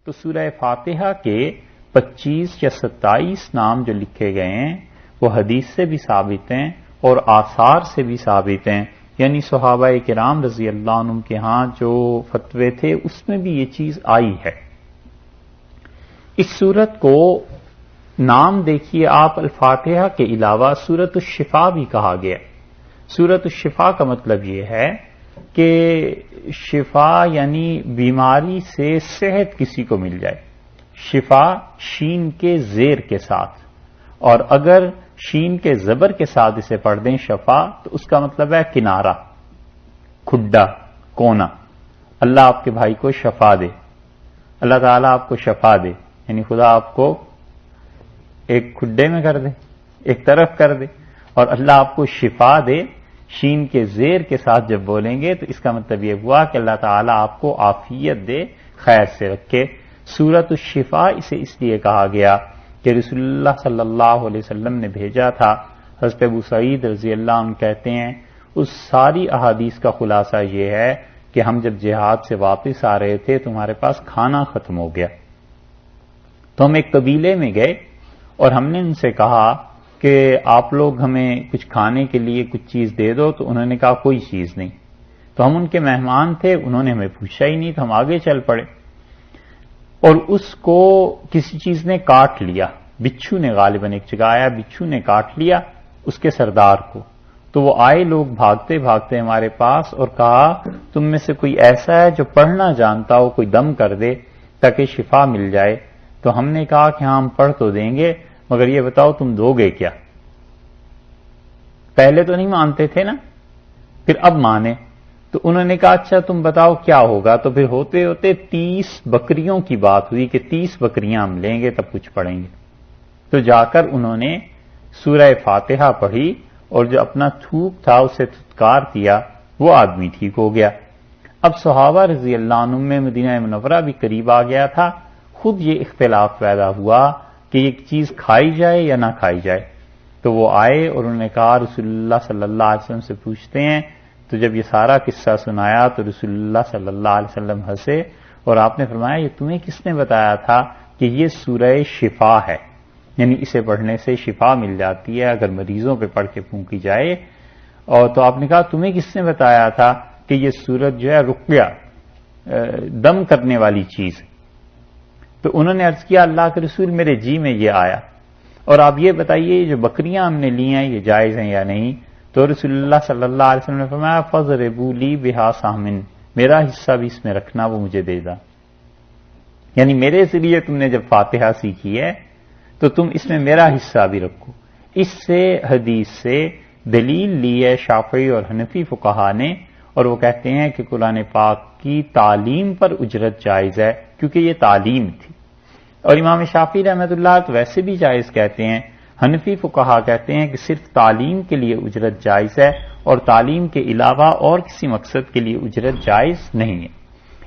تو سورہ فاتحہ کے 25 یا 27 نام جو لکھے گئے ہیں وہ حدیث سے بھی ثابت ہیں اور آثار سے بھی ثابت ہیں، یعنی صحابہ کرام رضی اللہ عنہم کے ہاں جو فتوے تھے اس میں بھی یہ چیز آئی ہے۔ اس سورت کو نام دیکھیے آپ، الفاتحہ کے علاوہ سورۃ الشفا بھی کہا گیا۔ سورۃ الشفا کا مطلب یہ ہے کہ شفا یعنی بیماری سے صحت کسی کو مل جائے، شفا شین کے زیر کے ساتھ، اور اگر شین کے زبر کے ساتھ اسے پڑھ دیں شفا تو اس کا مطلب ہے کنارہ، کھڈا، کونا۔ اللہ آپ کے بھائی کو شفا دے، اللہ تعالیٰ آپ کو شفا دے، یعنی خدا آپ کو ایک کھڈے میں کر دے، ایک طرف کر دے، اور اللہ آپ کو شفا دے، شین کے زیر کے ساتھ جب بولیں گے تو اس کا مطلب یہ ہوا کہ اللہ تعالیٰ آپ کو عافیت دے، خیر سے رکھے۔ سورۃ الشفا اسے اس لیے کہا گیا کہ رسول اللہ صلی اللہ علیہ وسلم نے بھیجا تھا۔ حضرت ابو سعید رضی اللہ عنہ کہتے ہیں اس ساری احادیث کا خلاصہ یہ ہے کہ ہم جب جہاد سے واپس آ رہے تھے تمہارے پاس کھانا ختم ہو گیا، تو ہم ایک قبیلے میں گئے اور ہم نے ان سے کہا کہ آپ لوگ ہمیں کچھ کھانے کے لیے کچھ چیز دے دو، تو انہوں نے کہا کوئی چیز نہیں۔ تو ہم ان کے مہمان تھے، انہوں نے ہمیں پوچھا ہی نہیں، تو ہم آگے چل پڑے، اور اس کو کسی چیز نے کاٹ لیا، بچھو نے غالباً ایک جگہ آیا، بچھو نے کاٹ لیا اس کے سردار کو۔ تو وہ آئے لوگ بھاگتے بھاگتے ہمارے پاس اور کہا تم میں سے کوئی ایسا ہے جو پڑھنا جانتا ہو، کوئی دم کر دے تاکہ شفا مل جائے۔ تو ہم نے کہا کہ ہاں ہم پڑھ تو دیں گے، مگر یہ بتاؤ تم دو گے کیا؟ پہلے تو نہیں مانتے تھے نا، پھر اب مانے۔ تو انہوں نے کہا اچھا تم بتاؤ کیا ہوگا۔ تو پھر ہوتے ہوتے 30 بکریوں کی بات ہوئی کہ 30 بکریاں ہم لیں گے تب کچھ پڑھیں گے۔ تو جا کر انہوں نے سورہ فاتحہ پڑھی اور جو اپنا تھوک تھا اسے تھتکار دیا، وہ آدمی ٹھیک ہو گیا۔ اب صحابہ رضی اللہ عنہم میں مدینہ منورہ بھی قریب آ گیا تھا، خود یہ اختلاف پیدا ہوا کہ یہ چیز کھائی جائے یا نہ کھائی جائے۔ تو وہ آئے اور انہوں نے کہا رسول اللہ صلی اللہ علیہ وسلم سے پوچھتے ہیں۔ تو جب یہ سارا قصہ سنایا تو رسول اللہ صلی اللہ علیہ وسلم ہنسے اور آپ نے فرمایا یہ تمہیں کس نے بتایا تھا کہ یہ سورہ شفا ہے، یعنی اسے پڑھنے سے شفا مل جاتی ہے اگر مریضوں پہ پڑھ کے پھونکی جائے۔ اور تو آپ نے کہا تمہیں کس نے بتایا تھا کہ یہ سورت جو ہے رقیہ، دم کرنے والی چیز؟ تو انہوں نے عرض کیا اللہ کے رسول میرے جی میں یہ آیا، اور آپ یہ بتائیے جو بکریاں ہم نے لی ہیں یہ جائز ہیں یا نہیں؟ تو رسول اللہ صلی اللہ علیہ وسلم نے فرمایا فَضْرِبُوا لِي بِهَا سَهْمٍ، میرا حصہ بھی اس میں رکھنا، وہ مجھے دے دا، یعنی میرے ذریعے تم نے جب فاتحہ سیکھی ہے تو تم اس میں میرا حصہ بھی رکھو۔ اس سے حدیث سے دلیل لی ہے شافعی اور حنفی فقہا نے، اور وہ کہتے ہیں کہ قرآن پاک کی تعلیم پر اجرت جائز ہے کیونکہ یہ تعلیم تھی، اور امام شافعی رحمۃ اللہ تو ویسے بھی جائز کہتے ہیں۔ حنفی فقہا کہتے ہیں کہ صرف تعلیم کے لیے اجرت جائز ہے اور تعلیم کے علاوہ اور کسی مقصد کے لیے اجرت جائز نہیں ہے۔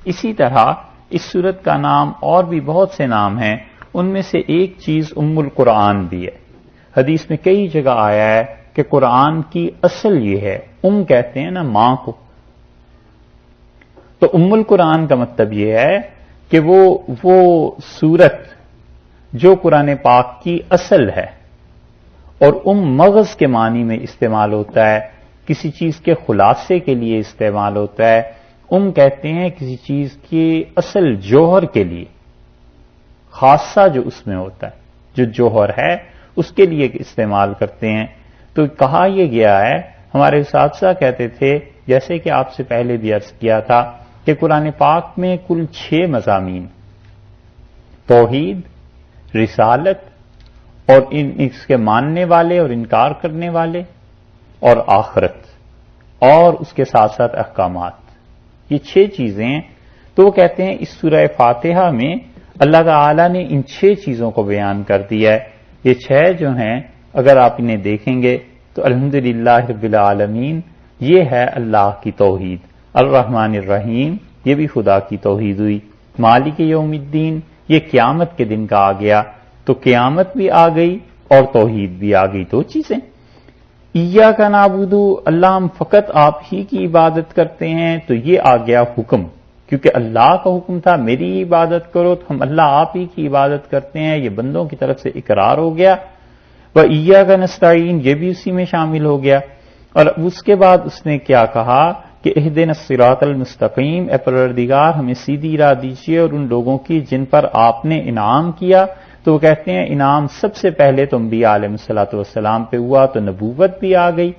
اسی طرح اس سورت کا نام اور بھی بہت سے نام ہیں، ان میں سے ایک چیز ام القرآن بھی ہے۔ حدیث میں کئی جگہ آیا ہے کہ قرآن کی اصل یہ ہے، کہتے ہیں نا ماں کو، تو ام القرآن کا مطلب یہ ہے کہ وہ سورت جو قرآن پاک کی اصل ہے، اور مغز کے معنی میں استعمال ہوتا ہے، کسی چیز کے خلاصے کے لیے استعمال ہوتا ہے۔ کہتے ہیں کسی چیز کی اصل جوہر کے لیے، خاصہ جو اس میں ہوتا ہے، جو جوہر ہے اس کے لیے استعمال کرتے ہیں۔ تو کہا یہ گیا ہے، ہمارے اساتذہ کہتے تھے جیسے کہ آپ سے پہلے بھی عرض کیا تھا کہ قرآن پاک میں کل 6 مضامین، توحید، رسالت، اور اس کے ماننے والے اور انکار کرنے والے، اور آخرت، اور اس کے ساتھ ساتھ احکامات، یہ 6 چیزیں ہیں۔ تو وہ کہتے ہیں اس سورہ فاتحہ میں اللہ تعالی نے ان 6 چیزوں کو بیان کر دیا ہے۔ یہ 6 جو ہیں اگر آپ انہیں دیکھیں گے تو الحمدللہ رب العالمین، یہ ہے اللہ کی توحید۔ الرحمن الرحیم، یہ بھی خدا کی توحید ہوئی۔ مالک یوم الدین، یہ قیامت کے دن کا آ گیا، تو قیامت بھی آ گئی اور توحید بھی آ گئی، 2 چیزیں۔ ایاک نعبد، اللہ ہم فقط آپ ہی کی عبادت کرتے ہیں، تو یہ آ گیا حکم کیونکہ اللہ کا حکم تھا میری عبادت کرو، تو ہم اللہ آپ ہی کی عبادت کرتے ہیں، یہ بندوں کی طرف سے اقرار ہو گیا۔ وَإِيَّاكَ نَسْتَعِينُ یہ بھی اسی میں شامل ہو گیا۔ اور اس کے بعد اس نے کیا کہا کہ اهْدِنَا الصِّرَاطَ الْمُسْتَقِيمَ، اے پروردگار ہمیں سیدھی راہ دیجیے اور ان لوگوں کی جن پر آپ نے انعام کیا۔ تو وہ کہتے ہیں انعام سب سے پہلے تو انبیاء علیہ الصلوۃ والسلام پہ ہوا، تو نبوت بھی آ گئی،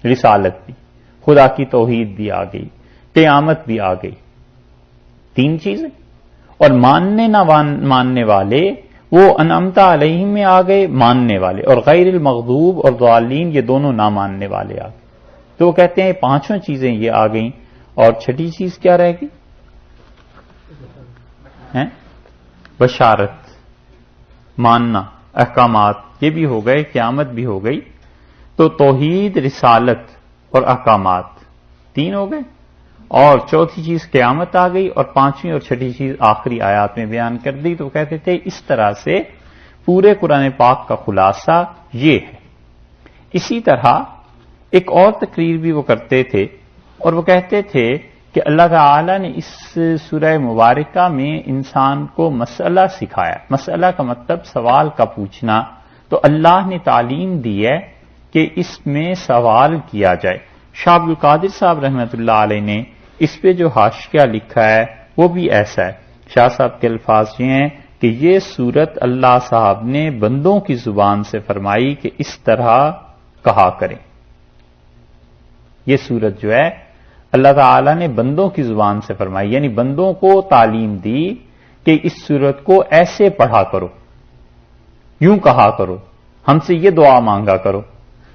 رسالت بھی، خدا کی توحید بھی آ گئی، قیامت بھی آ گئی، 3 چیزیں۔ اور ماننے نہ ماننے والے وہ انعمت علیہم میں آ گئے، ماننے والے، اور غیر المغضوب اور ضالین یہ دونوں نہ ماننے والے آ گئے۔ تو وہ کہتے ہیں 5 چیزیں یہ آ گئیں، اور چھٹی چیز کیا رہے گی؟ بشارت، ماننا، احکامات، یہ بھی ہو گئے، قیامت بھی ہو گئی۔ تو توحید، رسالت اور احکامات 3 ہو گئے، اور چوتھی چیز قیامت آ گئی، اور 5ویں اور چھٹی چیز آخری آیات میں بیان کر دی۔ تو کہتے تھے اس طرح سے پورے قرآن پاک کا خلاصہ یہ ہے۔ اسی طرح ایک اور تقریر بھی وہ کرتے تھے، اور وہ کہتے تھے کہ اللہ تعالی نے اس سورہ مبارکہ میں انسان کو مسئلہ سکھایا۔ مسئلہ کا مطلب سوال کا پوچھنا، تو اللہ نے تعلیم دی ہے کہ اس میں سوال کیا جائے۔ شاہ عبد القادر صاحب رحمۃ اللہ علیہ نے اس پہ جو حاشیہ لکھا ہے وہ بھی ایسا ہے۔ شاہ صاحب کے الفاظ یہ ہیں کہ یہ سورت اللہ صاحب نے بندوں کی زبان سے فرمائی کہ اس طرح کہا کریں۔ یہ سورت جو ہے اللہ تعالی نے بندوں کی زبان سے فرمائی، یعنی بندوں کو تعلیم دی کہ اس سورت کو ایسے پڑھا کرو، یوں کہا کرو، ہم سے یہ دعا مانگا کرو۔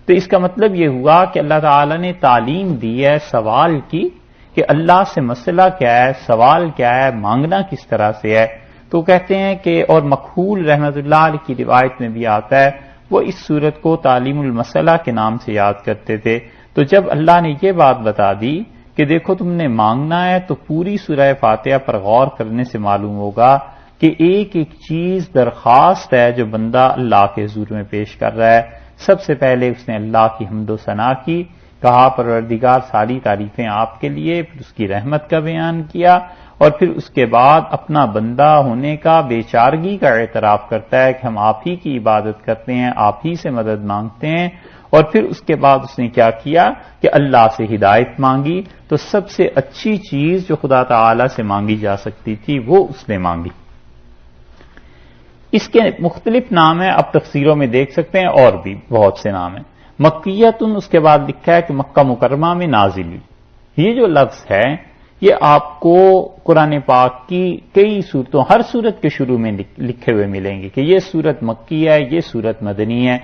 تو اس کا مطلب یہ ہوا کہ اللہ تعالی نے تعلیم دی ہے سوال کی کہ اللہ سے مسئلہ کیا ہے، سوال کیا ہے، مانگنا کس طرح سے ہے۔ تو کہتے ہیں کہ اور مکحول رحمت اللہ علیہ کی روایت میں بھی آتا ہے وہ اس سورت کو تعلیم المسئلہ کے نام سے یاد کرتے تھے۔ تو جب اللہ نے یہ بات بتا دی کہ دیکھو تم نے مانگنا ہے، تو پوری سورہ فاتحہ پر غور کرنے سے معلوم ہوگا کہ ایک ایک چیز درخواست ہے جو بندہ اللہ کے حضور میں پیش کر رہا ہے۔ سب سے پہلے اس نے اللہ کی حمد و ثنا کی، کہا پروردگار ساری تعریفیں آپ کے لیے، پھر اس کی رحمت کا بیان کیا، اور پھر اس کے بعد اپنا بندہ ہونے کا، بے چارگی کا اعتراف کرتا ہے کہ ہم آپ ہی کی عبادت کرتے ہیں، آپ ہی سے مدد مانگتے ہیں۔ اور پھر اس کے بعد اس نے کیا کیا کہ اللہ سے ہدایت مانگی۔ تو سب سے اچھی چیز جو خدا تعالی سے مانگی جا سکتی تھی وہ اس نے مانگی۔ اس کے مختلف نام ہیں، اب تفسیروں میں دیکھ سکتے ہیں، اور بھی بہت سے نام ہیں۔ مکیتن اس کے بعد لکھا ہے کہ مکہ مکرمہ میں نازل ہوئی۔ یہ جو لفظ ہے یہ آپ کو قرآن پاک کی کئی صورتوں، ہر صورت کے شروع میں لکھے ہوئے ملیں گے کہ یہ صورت مکی ہے، یہ صورت مدنی ہے۔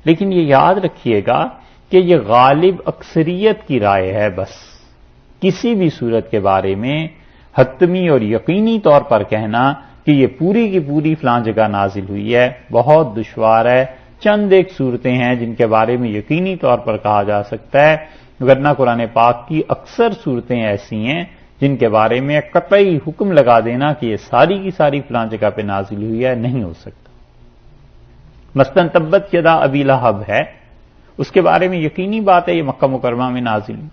لیکن یہ یاد رکھیے گا کہ یہ غالب اکثریت کی رائے ہے۔ بس کسی بھی صورت کے بارے میں حتمی اور یقینی طور پر کہنا کہ یہ پوری کی پوری فلاں جگہ نازل ہوئی ہے بہت دشوار ہے۔ چند ایک صورتیں ہیں جن کے بارے میں یقینی طور پر کہا جا سکتا ہے، ورنہ قرآن پاک کی اکثر صورتیں ایسی ہیں جن کے بارے میں قطعی حکم لگا دینا کہ یہ ساری کی ساری فلاں جگہ پہ نازل ہوئی ہے نہیں ہو سکتا۔ مثلاً تبت یدا ابی لہب ہے، اس کے بارے میں یقینی بات ہے یہ مکہ مکرمہ میں نازل ہوئی۔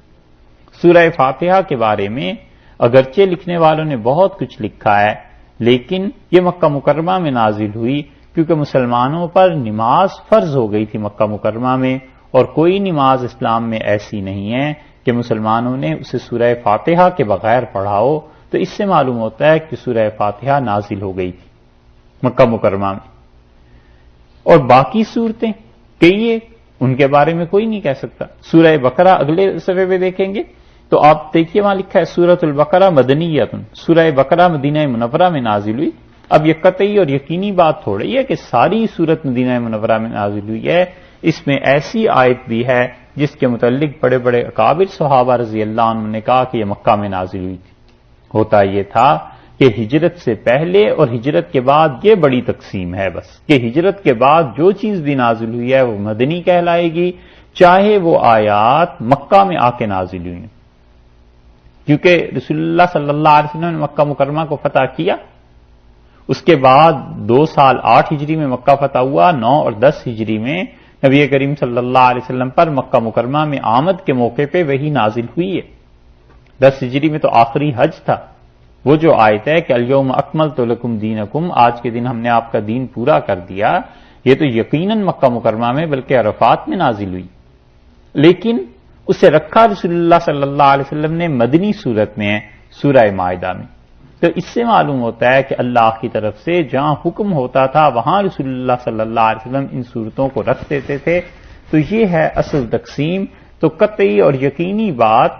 سورہ فاتحہ کے بارے میں اگرچہ لکھنے والوں نے بہت کچھ لکھا ہے، لیکن یہ مکہ مکرمہ میں نازل ہوئی کیونکہ مسلمانوں پر نماز فرض ہو گئی تھی مکہ مکرمہ میں، اور کوئی نماز اسلام میں ایسی نہیں ہے کہ مسلمانوں نے اسے سورہ فاتحہ کے بغیر پڑھا ہو۔ تو اس سے معلوم ہوتا ہے کہ سورہ فاتحہ نازل ہو گئی تھی مکہ مکرمہ میں۔ اور باقی صورتیں کئی ہیں، ان کے بارے میں کوئی نہیں کہہ سکتا۔ سورہ بقرہ اگلے صفحے پہ دیکھیں گے تو آپ دیکھیے وہاں لکھا ہے سورۃ البقرہ مدنیۃ، سورہ بقرہ مدینہ منورہ میں نازل ہوئی۔ اب یہ قطعی اور یقینی بات تھوڑی ہے کہ ساری سورت مدینہ منورہ میں نازل ہوئی ہے، اس میں ایسی آیت بھی ہے جس کے متعلق بڑے بڑے اکابر صحابہ رضی اللہ عنہ نے کہا کہ یہ مکہ میں نازل ہوئی تھی۔ ہوتا یہ تھا کہ ہجرت سے پہلے اور ہجرت کے بعد یہ بڑی تقسیم ہے بس، کہ ہجرت کے بعد جو چیز بھی نازل ہوئی ہے وہ مدنی کہلائے گی، چاہے وہ آیات مکہ میں آ کے نازل ہوئی ہیں، کیونکہ رسول اللہ صلی اللہ علیہ وسلم نے مکہ مکرمہ کو فتح کیا۔ اس کے بعد 2 سال 8 ہجری میں مکہ فتح ہوا، 9 اور 10 ہجری میں نبی کریم صلی اللہ علیہ وسلم پر مکہ مکرمہ میں آمد کے موقع پہ وہی نازل ہوئی ہے۔ 10 ہجری میں تو آخری حج تھا، وہ جو آیت ہے کہ الیوم اکملت لکم دینکم، آج کے دن ہم نے آپ کا دین پورا کر دیا، یہ تو یقیناً مکہ مکرمہ میں بلکہ عرفات میں نازل ہوئی، لیکن اسے رکھا رسول اللہ صلی اللہ علیہ وسلم نے مدنی صورت میں ہے، سورہ مائدہ میں۔ تو اس سے معلوم ہوتا ہے کہ اللہ کی طرف سے جہاں حکم ہوتا تھا وہاں رسول اللہ صلی اللہ علیہ وسلم ان صورتوں کو رکھ دیتے تھے۔ تو یہ ہے اصل تقسیم۔ تو قطعی اور یقینی بات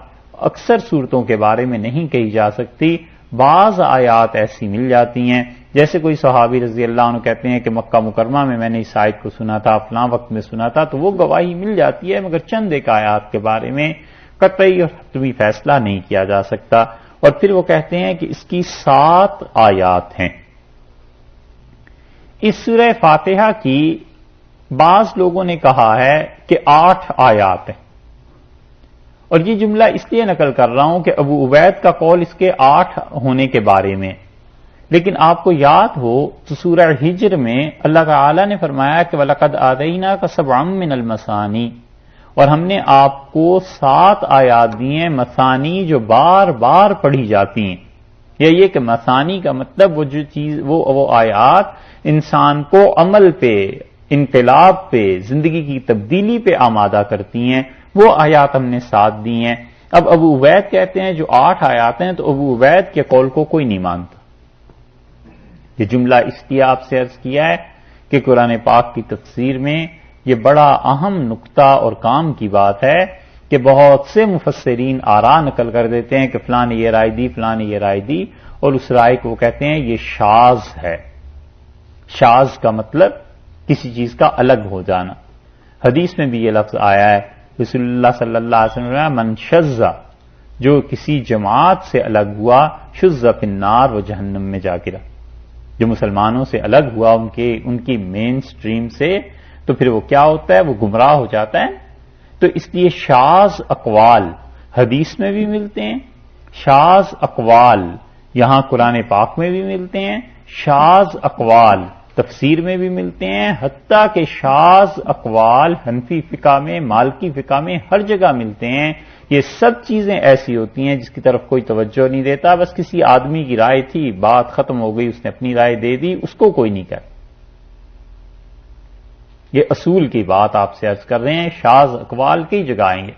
اکثر صورتوں کے بارے میں نہیں کہی جا سکتی، بعض آیات ایسی مل جاتی ہیں، جیسے کوئی صحابی رضی اللہ عنہ کہتے ہیں کہ مکہ مکرمہ میں میں نے اس آیت کو سنا تھا، فلاں وقت میں سنا تھا، تو وہ گواہی مل جاتی ہے، مگر چند ایک آیات کے بارے میں قطعی اور حتمی فیصلہ نہیں کیا جا سکتا۔ اور پھر وہ کہتے ہیں کہ اس کی 7 آیات ہیں۔ اس سورہ فاتحہ کی بعض لوگوں نے کہا ہے کہ 8 آیات ہیں، اور یہ جملہ اس لیے نقل کر رہا ہوں کہ ابو عبید کا قول اس کے 8 ہونے کے بارے میں، لیکن آپ کو یاد ہو تو سورہ ہجر میں اللہ تعالی نے فرمایا کہ وَلَقَدْ آتَيْنَاكَ سَبْعًا مِّنَ الْمَثَانِي، اور ہم نے آپ کو 7 آیات دی ہیں مثانی جو بار بار پڑھی جاتی ہیں۔ یا یہ کہ مثانی کا مطلب وہ جو چیز وہ آیات انسان کو عمل پہ، انقلاب پہ، زندگی کی تبدیلی پہ آمادہ کرتی ہیں، وہ آیات ہم نے 7 دی ہیں۔ اب ابو عبید کہتے ہیں جو 8 آیات ہیں، تو ابو عبید کے قول کو کوئی نہیں مانتا۔ یہ جملہ اس لیے آپ سے عرض کیا ہے کہ قرآن پاک کی تفسیر میں یہ بڑا اہم نقطہ اور کام کی بات ہے کہ بہت سے مفسرین آراء نقل کر دیتے ہیں کہ فلاں نے یہ رائے دی، فلاں نے یہ رائے دی، اور اس رائے کو وہ کہتے ہیں یہ شاذ ہے۔ شاذ کا مطلب کسی چیز کا الگ ہو جانا۔ حدیث میں بھی یہ لفظ آیا ہے، رسول اللہ صلی اللہ علیہ وسلم من شذ، جو کسی جماعت سے الگ ہوا، شذ فی النار، وہ جہنم میں جا گرا۔ جو مسلمانوں سے الگ ہوا ان کی مین سٹریم سے، تو پھر وہ کیا ہوتا ہے؟ وہ گمراہ ہو جاتا ہے۔ تو اس لیے شاذ اقوال حدیث میں بھی ملتے ہیں، شاذ اقوال یہاں قرآن پاک میں بھی ملتے ہیں، شاذ اقوال تفسیر میں بھی ملتے ہیں، حتیٰ کہ شاذ اقوال حنفی فقہ میں، مالکی فقہ میں ہر جگہ ملتے ہیں۔ یہ سب چیزیں ایسی ہوتی ہیں جس کی طرف کوئی توجہ نہیں دیتا، بس کسی آدمی کی رائے تھی، بات ختم ہو گئی، اس نے اپنی رائے دے دی، اس کو کوئی نہیں کہتا۔ یہ اصول کی بات آپ سے عرض کر رہے ہیں، شاذ اقوال کی جگہ آئیں گے۔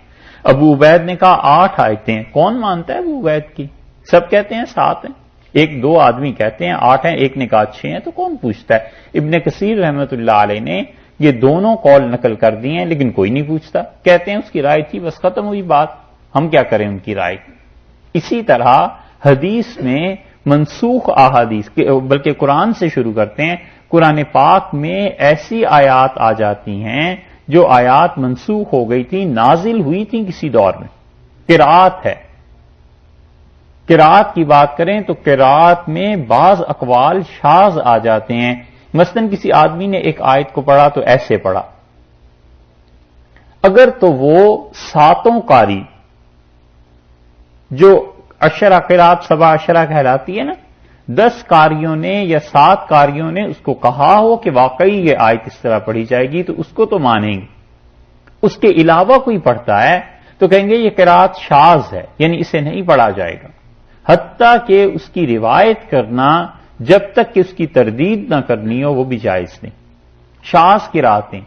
ابو عبید نے کہا 8 آیتیں، کون مانتا ہے ابو عبید کی؟ سب کہتے ہیں 7 ہیں، 1-2 آدمی کہتے ہیں 8 ہیں، ایک نے کہا 6 ہیں، تو کون پوچھتا ہے؟ ابن کثیر رحمت اللہ علیہ نے یہ دونوں قول نقل کر دیے ہیں، لیکن کوئی نہیں پوچھتا، کہتے ہیں اس کی رائے تھی، بس ختم ہوئی بات، ہم کیا کریں ان کی رائے۔ اسی طرح حدیث میں منسوخ احادیث، بلکہ قرآن سے شروع کرتے ہیں، قرآن پاک میں ایسی آیات آ جاتی ہیں جو آیات منسوخ ہو گئی تھی، نازل ہوئی تھی کسی دور میں۔ قرات ہے، قرات کی بات کریں تو قرات میں بعض اقوال شاذ آ جاتے ہیں۔ مثلا کسی آدمی نے ایک آیت کو پڑھا تو ایسے پڑھا، اگر تو وہ 7 قاری جو 10 قرات 7 10 کہلاتی ہے نا، 10 قاریوں نے یا 7 قاریوں نے اس کو کہا ہو کہ واقعی یہ آیت اس طرح پڑھی جائے گی، تو اس کو تو مانیں گے۔ اس کے علاوہ کوئی پڑھتا ہے تو کہیں گے یہ قرات شاذ ہے، یعنی اسے نہیں پڑھا جائے گا، حتیٰ کہ اس کی روایت کرنا جب تک کہ اس کی تردید نہ کرنی ہو وہ بھی جائز نہیں۔ شاذ قراتیں،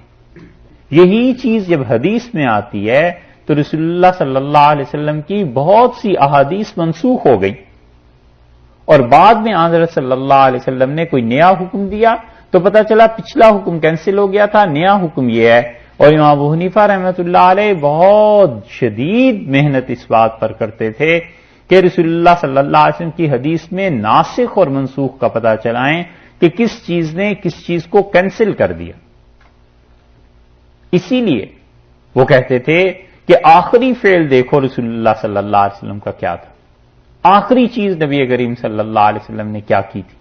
یہی چیز جب حدیث میں آتی ہے تو رسول اللہ صلی اللہ علیہ وسلم کی بہت سی احادیث منسوخ ہو گئی، اور بعد میں حضرت صلی اللہ علیہ وسلم نے کوئی نیا حکم دیا تو پتہ چلا پچھلا حکم کینسل ہو گیا تھا، نیا حکم یہ ہے۔ اور امام ابو حنیفہ رحمۃ اللہ علیہ بہت شدید محنت اس بات پر کرتے تھے کہ رسول اللہ صلی اللہ علیہ وسلم کی حدیث میں ناسخ اور منسوخ کا پتہ چلائیں کہ کس چیز نے کس چیز کو کینسل کر دیا۔ اسی لیے وہ کہتے تھے کہ آخری فعل دیکھو رسول اللہ صلی اللہ علیہ وسلم کا کیا تھا، آخری چیز نبی کریم صلی اللہ علیہ وسلم نے کیا کی تھی۔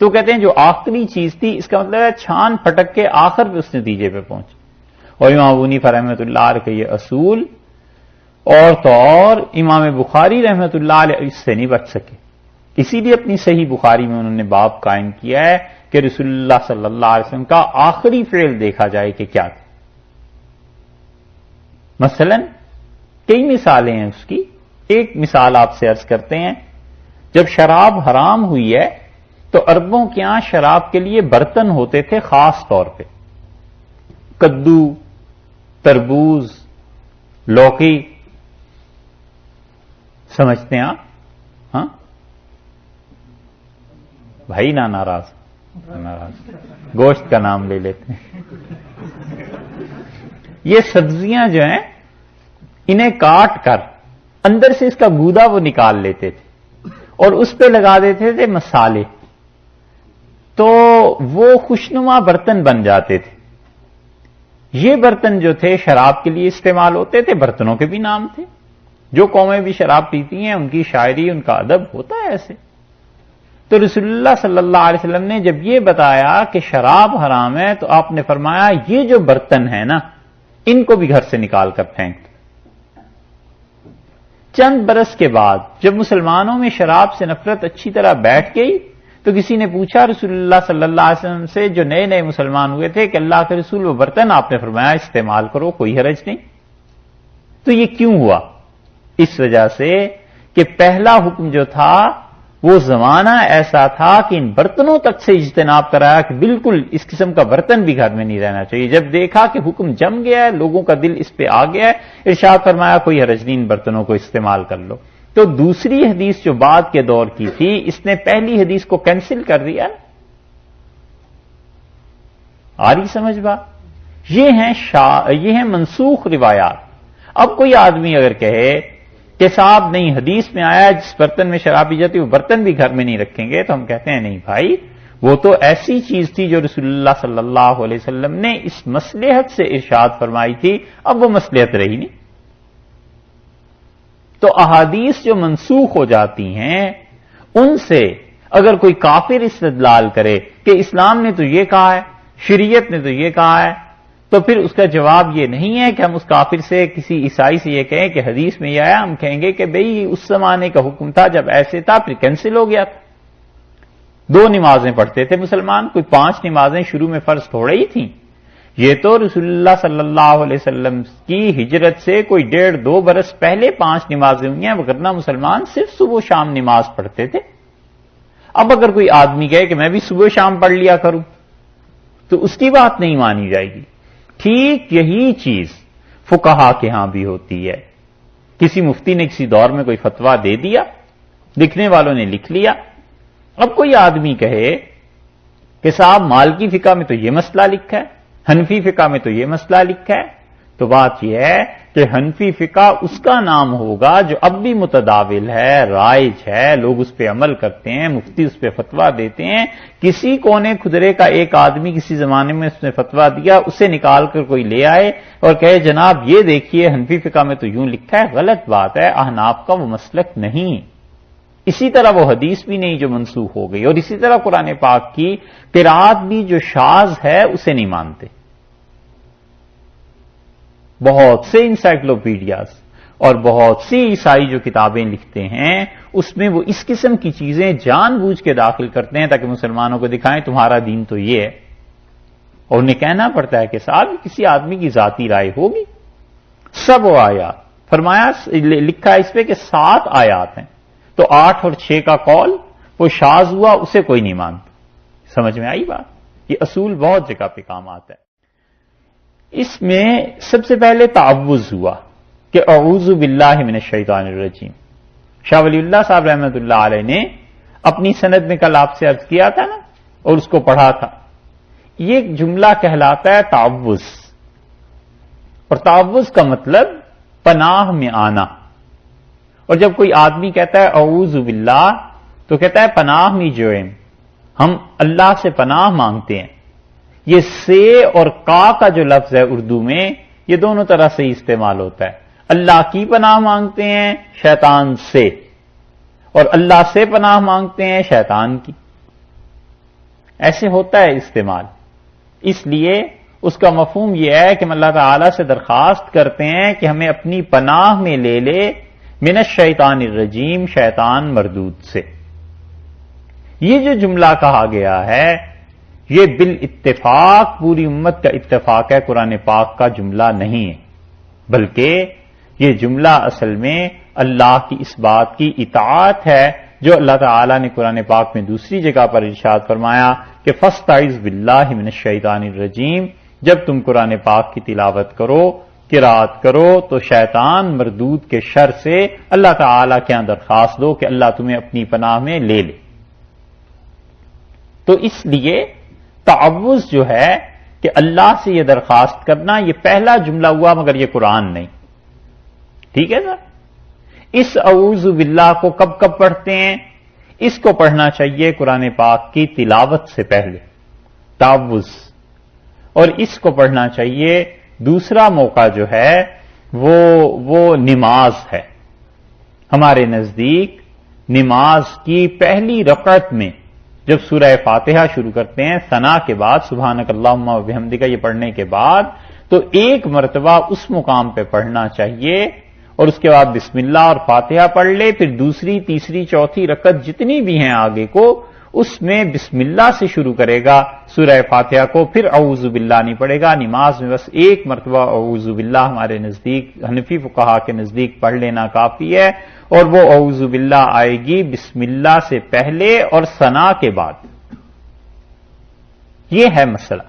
تو کہتے ہیں جو آخری چیز تھی، اس کا مطلب ہے چھان پھٹک کے آخر پہ اس نتیجے پہ پہنچے۔ اور امام ابو حنیفہ رحمۃ اللہ علیہ کا یہ اصول، اور تو اور امام بخاری رحمۃ اللہ علیہ اس سے نہیں بچ سکے، اسی لیے اپنی صحیح بخاری میں انہوں نے باب قائم کیا ہے کہ رسول اللہ صلی اللہ علیہ وسلم کا آخری فعل دیکھا جائے کہ کیا تھا۔ مثلا کئی مثالیں ہیں اس کی، ایک مثال آپ سے عرض کرتے ہیں جب شراب حرام ہوئی ہے تو عربوں کے یہاں شراب کے لیے برتن ہوتے تھے خاص طور پہ، کدو، تربوز، لوکی، سمجھتے ہیں آپ؟ ہاں بھائی نہ ناراض گوشت کا نام لے لیتے ہیں۔ یہ سبزیاں جو ہیں انہیں کاٹ کر اندر سے اس کا گودا وہ نکال لیتے تھے اور اس پہ لگا دیتے تھے مسالے، تو وہ خوشنما برتن بن جاتے تھے۔ یہ برتن جو تھے شراب کے لیے استعمال ہوتے تھے، برتنوں کے بھی نام تھے۔ جو قومیں بھی شراب پیتی ہیں ان کی شاعری، ان کا ادب ہوتا ہے ایسے۔ تو رسول اللہ صلی اللہ علیہ وسلم نے جب یہ بتایا کہ شراب حرام ہے تو آپ نے فرمایا یہ جو برتن ہیں نا ان کو بھی گھر سے نکال کر پھینک دو۔ چند برس کے بعد جب مسلمانوں میں شراب سے نفرت اچھی طرح بیٹھ گئی تو کسی نے پوچھا رسول اللہ صلی اللہ علیہ وسلم سے، جو نئے نئے مسلمان ہوئے تھے، کہ اللہ کے رسول وہ برتن آپ نے فرمایا استعمال کرو، کوئی حرج نہیں، تو یہ کیوں ہوا؟ اس وجہ سے کہ پہلا حکم جو تھا وہ زمانہ ایسا تھا کہ ان برتنوں تک سے اجتناب کرایا کہ بالکل اس قسم کا برتن بھی گھر میں نہیں رہنا چاہیے۔ جب دیکھا کہ حکم جم گیا ہے، لوگوں کا دل اس پہ آ گیا ہے، ارشاد فرمایا کوئی حرج نہیں، ان برتنوں کو استعمال کر لو۔ تو دوسری حدیث جو بعد کے دور کی تھی اس نے پہلی حدیث کو کینسل کر دیا۔ آ رہی سمجھ بات؟ یہ ہیں منسوخ روایات۔ اب کوئی آدمی اگر کہے کہ صاحب نہیں حدیث میں آیا جس برتن میں شراب پی جاتی وہ برتن بھی گھر میں نہیں رکھیں گے، تو ہم کہتے ہیں نہیں بھائی، وہ تو ایسی چیز تھی جو رسول اللہ صلی اللہ علیہ وسلم نے اس مصلحت سے ارشاد فرمائی تھی، اب وہ مصلحت رہی نہیں۔ تو احادیث جو منسوخ ہو جاتی ہیں ان سے اگر کوئی کافر استدلال کرے کہ اسلام نے تو یہ کہا ہے، شریعت نے تو یہ کہا ہے، تو پھر اس کا جواب یہ نہیں ہے کہ ہم اس کافر سے، کسی عیسائی سے یہ کہیں کہ حدیث میں یہ آیا، ہم کہیں گے کہ بھئی اس زمانے کا حکم تھا جب ایسے تھا، پھر کینسل ہو گیا تھا۔ 2 نمازیں پڑھتے تھے مسلمان، کوئی 5 نمازیں شروع میں فرض تھوڑے ہی تھیں۔ یہ تو رسول اللہ صلی اللہ علیہ وسلم کی ہجرت سے کوئی 1.5-2 برس پہلے 5 نمازیں ہوئی ہیں، وگرنہ مسلمان صرف صبح و شام نماز پڑھتے تھے۔ اب اگر کوئی آدمی کہے کہ میں بھی صبح و شام پڑھ لیا کروں تو اس کی بات نہیں مانی جائے گی۔ ٹھیک یہی چیز فقہا کے ہاں بھی ہوتی ہے۔ کسی مفتی نے کسی دور میں کوئی فتویٰ دے دیا، لکھنے والوں نے لکھ لیا، اب کوئی آدمی کہے کہ صاحب مالکی فقہ میں تو یہ مسئلہ لکھا ہے، حنفی فقہ میں تو یہ مسئلہ لکھا ہے، تو بات یہ ہے کہ حنفی فقہ اس کا نام ہوگا جو اب بھی متداول ہے، رائج ہے، لوگ اس پہ عمل کرتے ہیں، مفتی اس پہ فتویٰ دیتے ہیں۔ کسی کونے خدرے کا ایک آدمی کسی زمانے میں اس نے فتویٰ دیا، اسے نکال کر کوئی لے آئے اور کہے جناب یہ دیکھیے حنفی فقہ میں تو یوں لکھا ہے، غلط بات ہے، احناف کا وہ مسلک نہیں۔ اسی طرح وہ حدیث بھی نہیں جو منسوخ ہو گئی، اور اسی طرح قرآن پاک کی قرات بھی جو شاذ ہے اسے نہیں مانتے۔ بہت سے انسائکلوپیڈیاز اور بہت سی عیسائی جو کتابیں لکھتے ہیں اس میں وہ اس قسم کی چیزیں جان بوجھ کے داخل کرتے ہیں تاکہ مسلمانوں کو دکھائیں تمہارا دین تو یہ ہے، اور انہیں کہنا پڑتا ہے کہ صاحب کسی آدمی کی ذاتی رائے ہوگی۔ سب وہ آیات فرمایا لکھا اس پہ کہ 7 آیات ہیں، تو 8 اور 6 کا قول وہ شاذ ہوا، اسے کوئی نہیں مانتا۔ سمجھ میں آئی بات؟ یہ اصول بہت جگہ پہ کام آتا ہے۔ اس میں سب سے پہلے تعوذ ہوا کہ اعوذ باللہ من الشیطان الرجیم۔ شاہ ولی اللہ صاحب رحمۃ اللہ علیہ نے اپنی سند میں کل آپ سے عرض کیا تھا نا، اور اس کو پڑھا تھا، یہ جملہ کہلاتا ہے تعوذ، اور تعوذ کا مطلب پناہ میں آنا۔ اور جب کوئی آدمی کہتا ہے اعوذ باللہ تو کہتا ہے پناہ میں جوئم، ہم اللہ سے پناہ مانگتے ہیں۔ یہ سے اور کا جو لفظ ہے اردو میں یہ دونوں طرح سے استعمال ہوتا ہے۔ اللہ کی پناہ مانگتے ہیں شیطان سے، اور اللہ سے پناہ مانگتے ہیں شیطان کی، ایسے ہوتا ہے استعمال۔ اس لیے اس کا مفہوم یہ ہے کہ ہم اللہ تعالی سے درخواست کرتے ہیں کہ ہمیں اپنی پناہ میں لے لے من الشیطان الرجیم، شیطان مردود سے۔ یہ جو جملہ کہا گیا ہے یہ بالاتفاق پوری امت کا اتفاق ہے، قرآن پاک کا جملہ نہیں ہے، بلکہ یہ جملہ اصل میں اللہ کی اس بات کی اطاعت ہے جو اللہ تعالی نے قرآن پاک میں دوسری جگہ پر ارشاد فرمایا کہ فاستعذ باللہ من الشیطان الرجیم، جب تم قرآن پاک کی تلاوت کرو، قرات کرو، تو شیطان مردود کے شر سے اللہ تعالی کے یہاں درخواست دو کہ اللہ تمہیں اپنی پناہ میں لے لے۔ تو اس لیے تعوذ جو ہے کہ اللہ سے یہ درخواست کرنا، یہ پہلا جملہ ہوا، مگر یہ قرآن نہیں، ٹھیک ہے سر؟ اس اعوذ باللہ کو کب کب پڑھتے ہیں؟ اس کو پڑھنا چاہیے قرآن پاک کی تلاوت سے پہلے، تعوذ، اور اس کو پڑھنا چاہیے دوسرا موقع جو ہے وہ نماز ہے۔ ہمارے نزدیک نماز کی پہلی رکعت میں جب سورہ فاتحہ شروع کرتے ہیں، ثنا کے بعد سبحانک اللہم و بحمدک یہ پڑھنے کے بعد، تو ایک مرتبہ اس مقام پہ پڑھنا چاہیے، اور اس کے بعد بسم اللہ اور فاتحہ پڑھ لے، پھر دوسری تیسری چوتھی رکعت جتنی بھی ہیں آگے کو، اس میں بسم اللہ سے شروع کرے گا سورہ فاتحہ کو، پھر اعوذ باللہ نہیں پڑھے گا۔ نماز میں بس ایک مرتبہ اعوذ باللہ ہمارے نزدیک، حنفی فقہا کے نزدیک پڑھ لینا کافی ہے، اور وہ اعوذ باللہ آئے گی بسم اللہ سے پہلے اور ثنا کے بعد۔ یہ ہے مسئلہ۔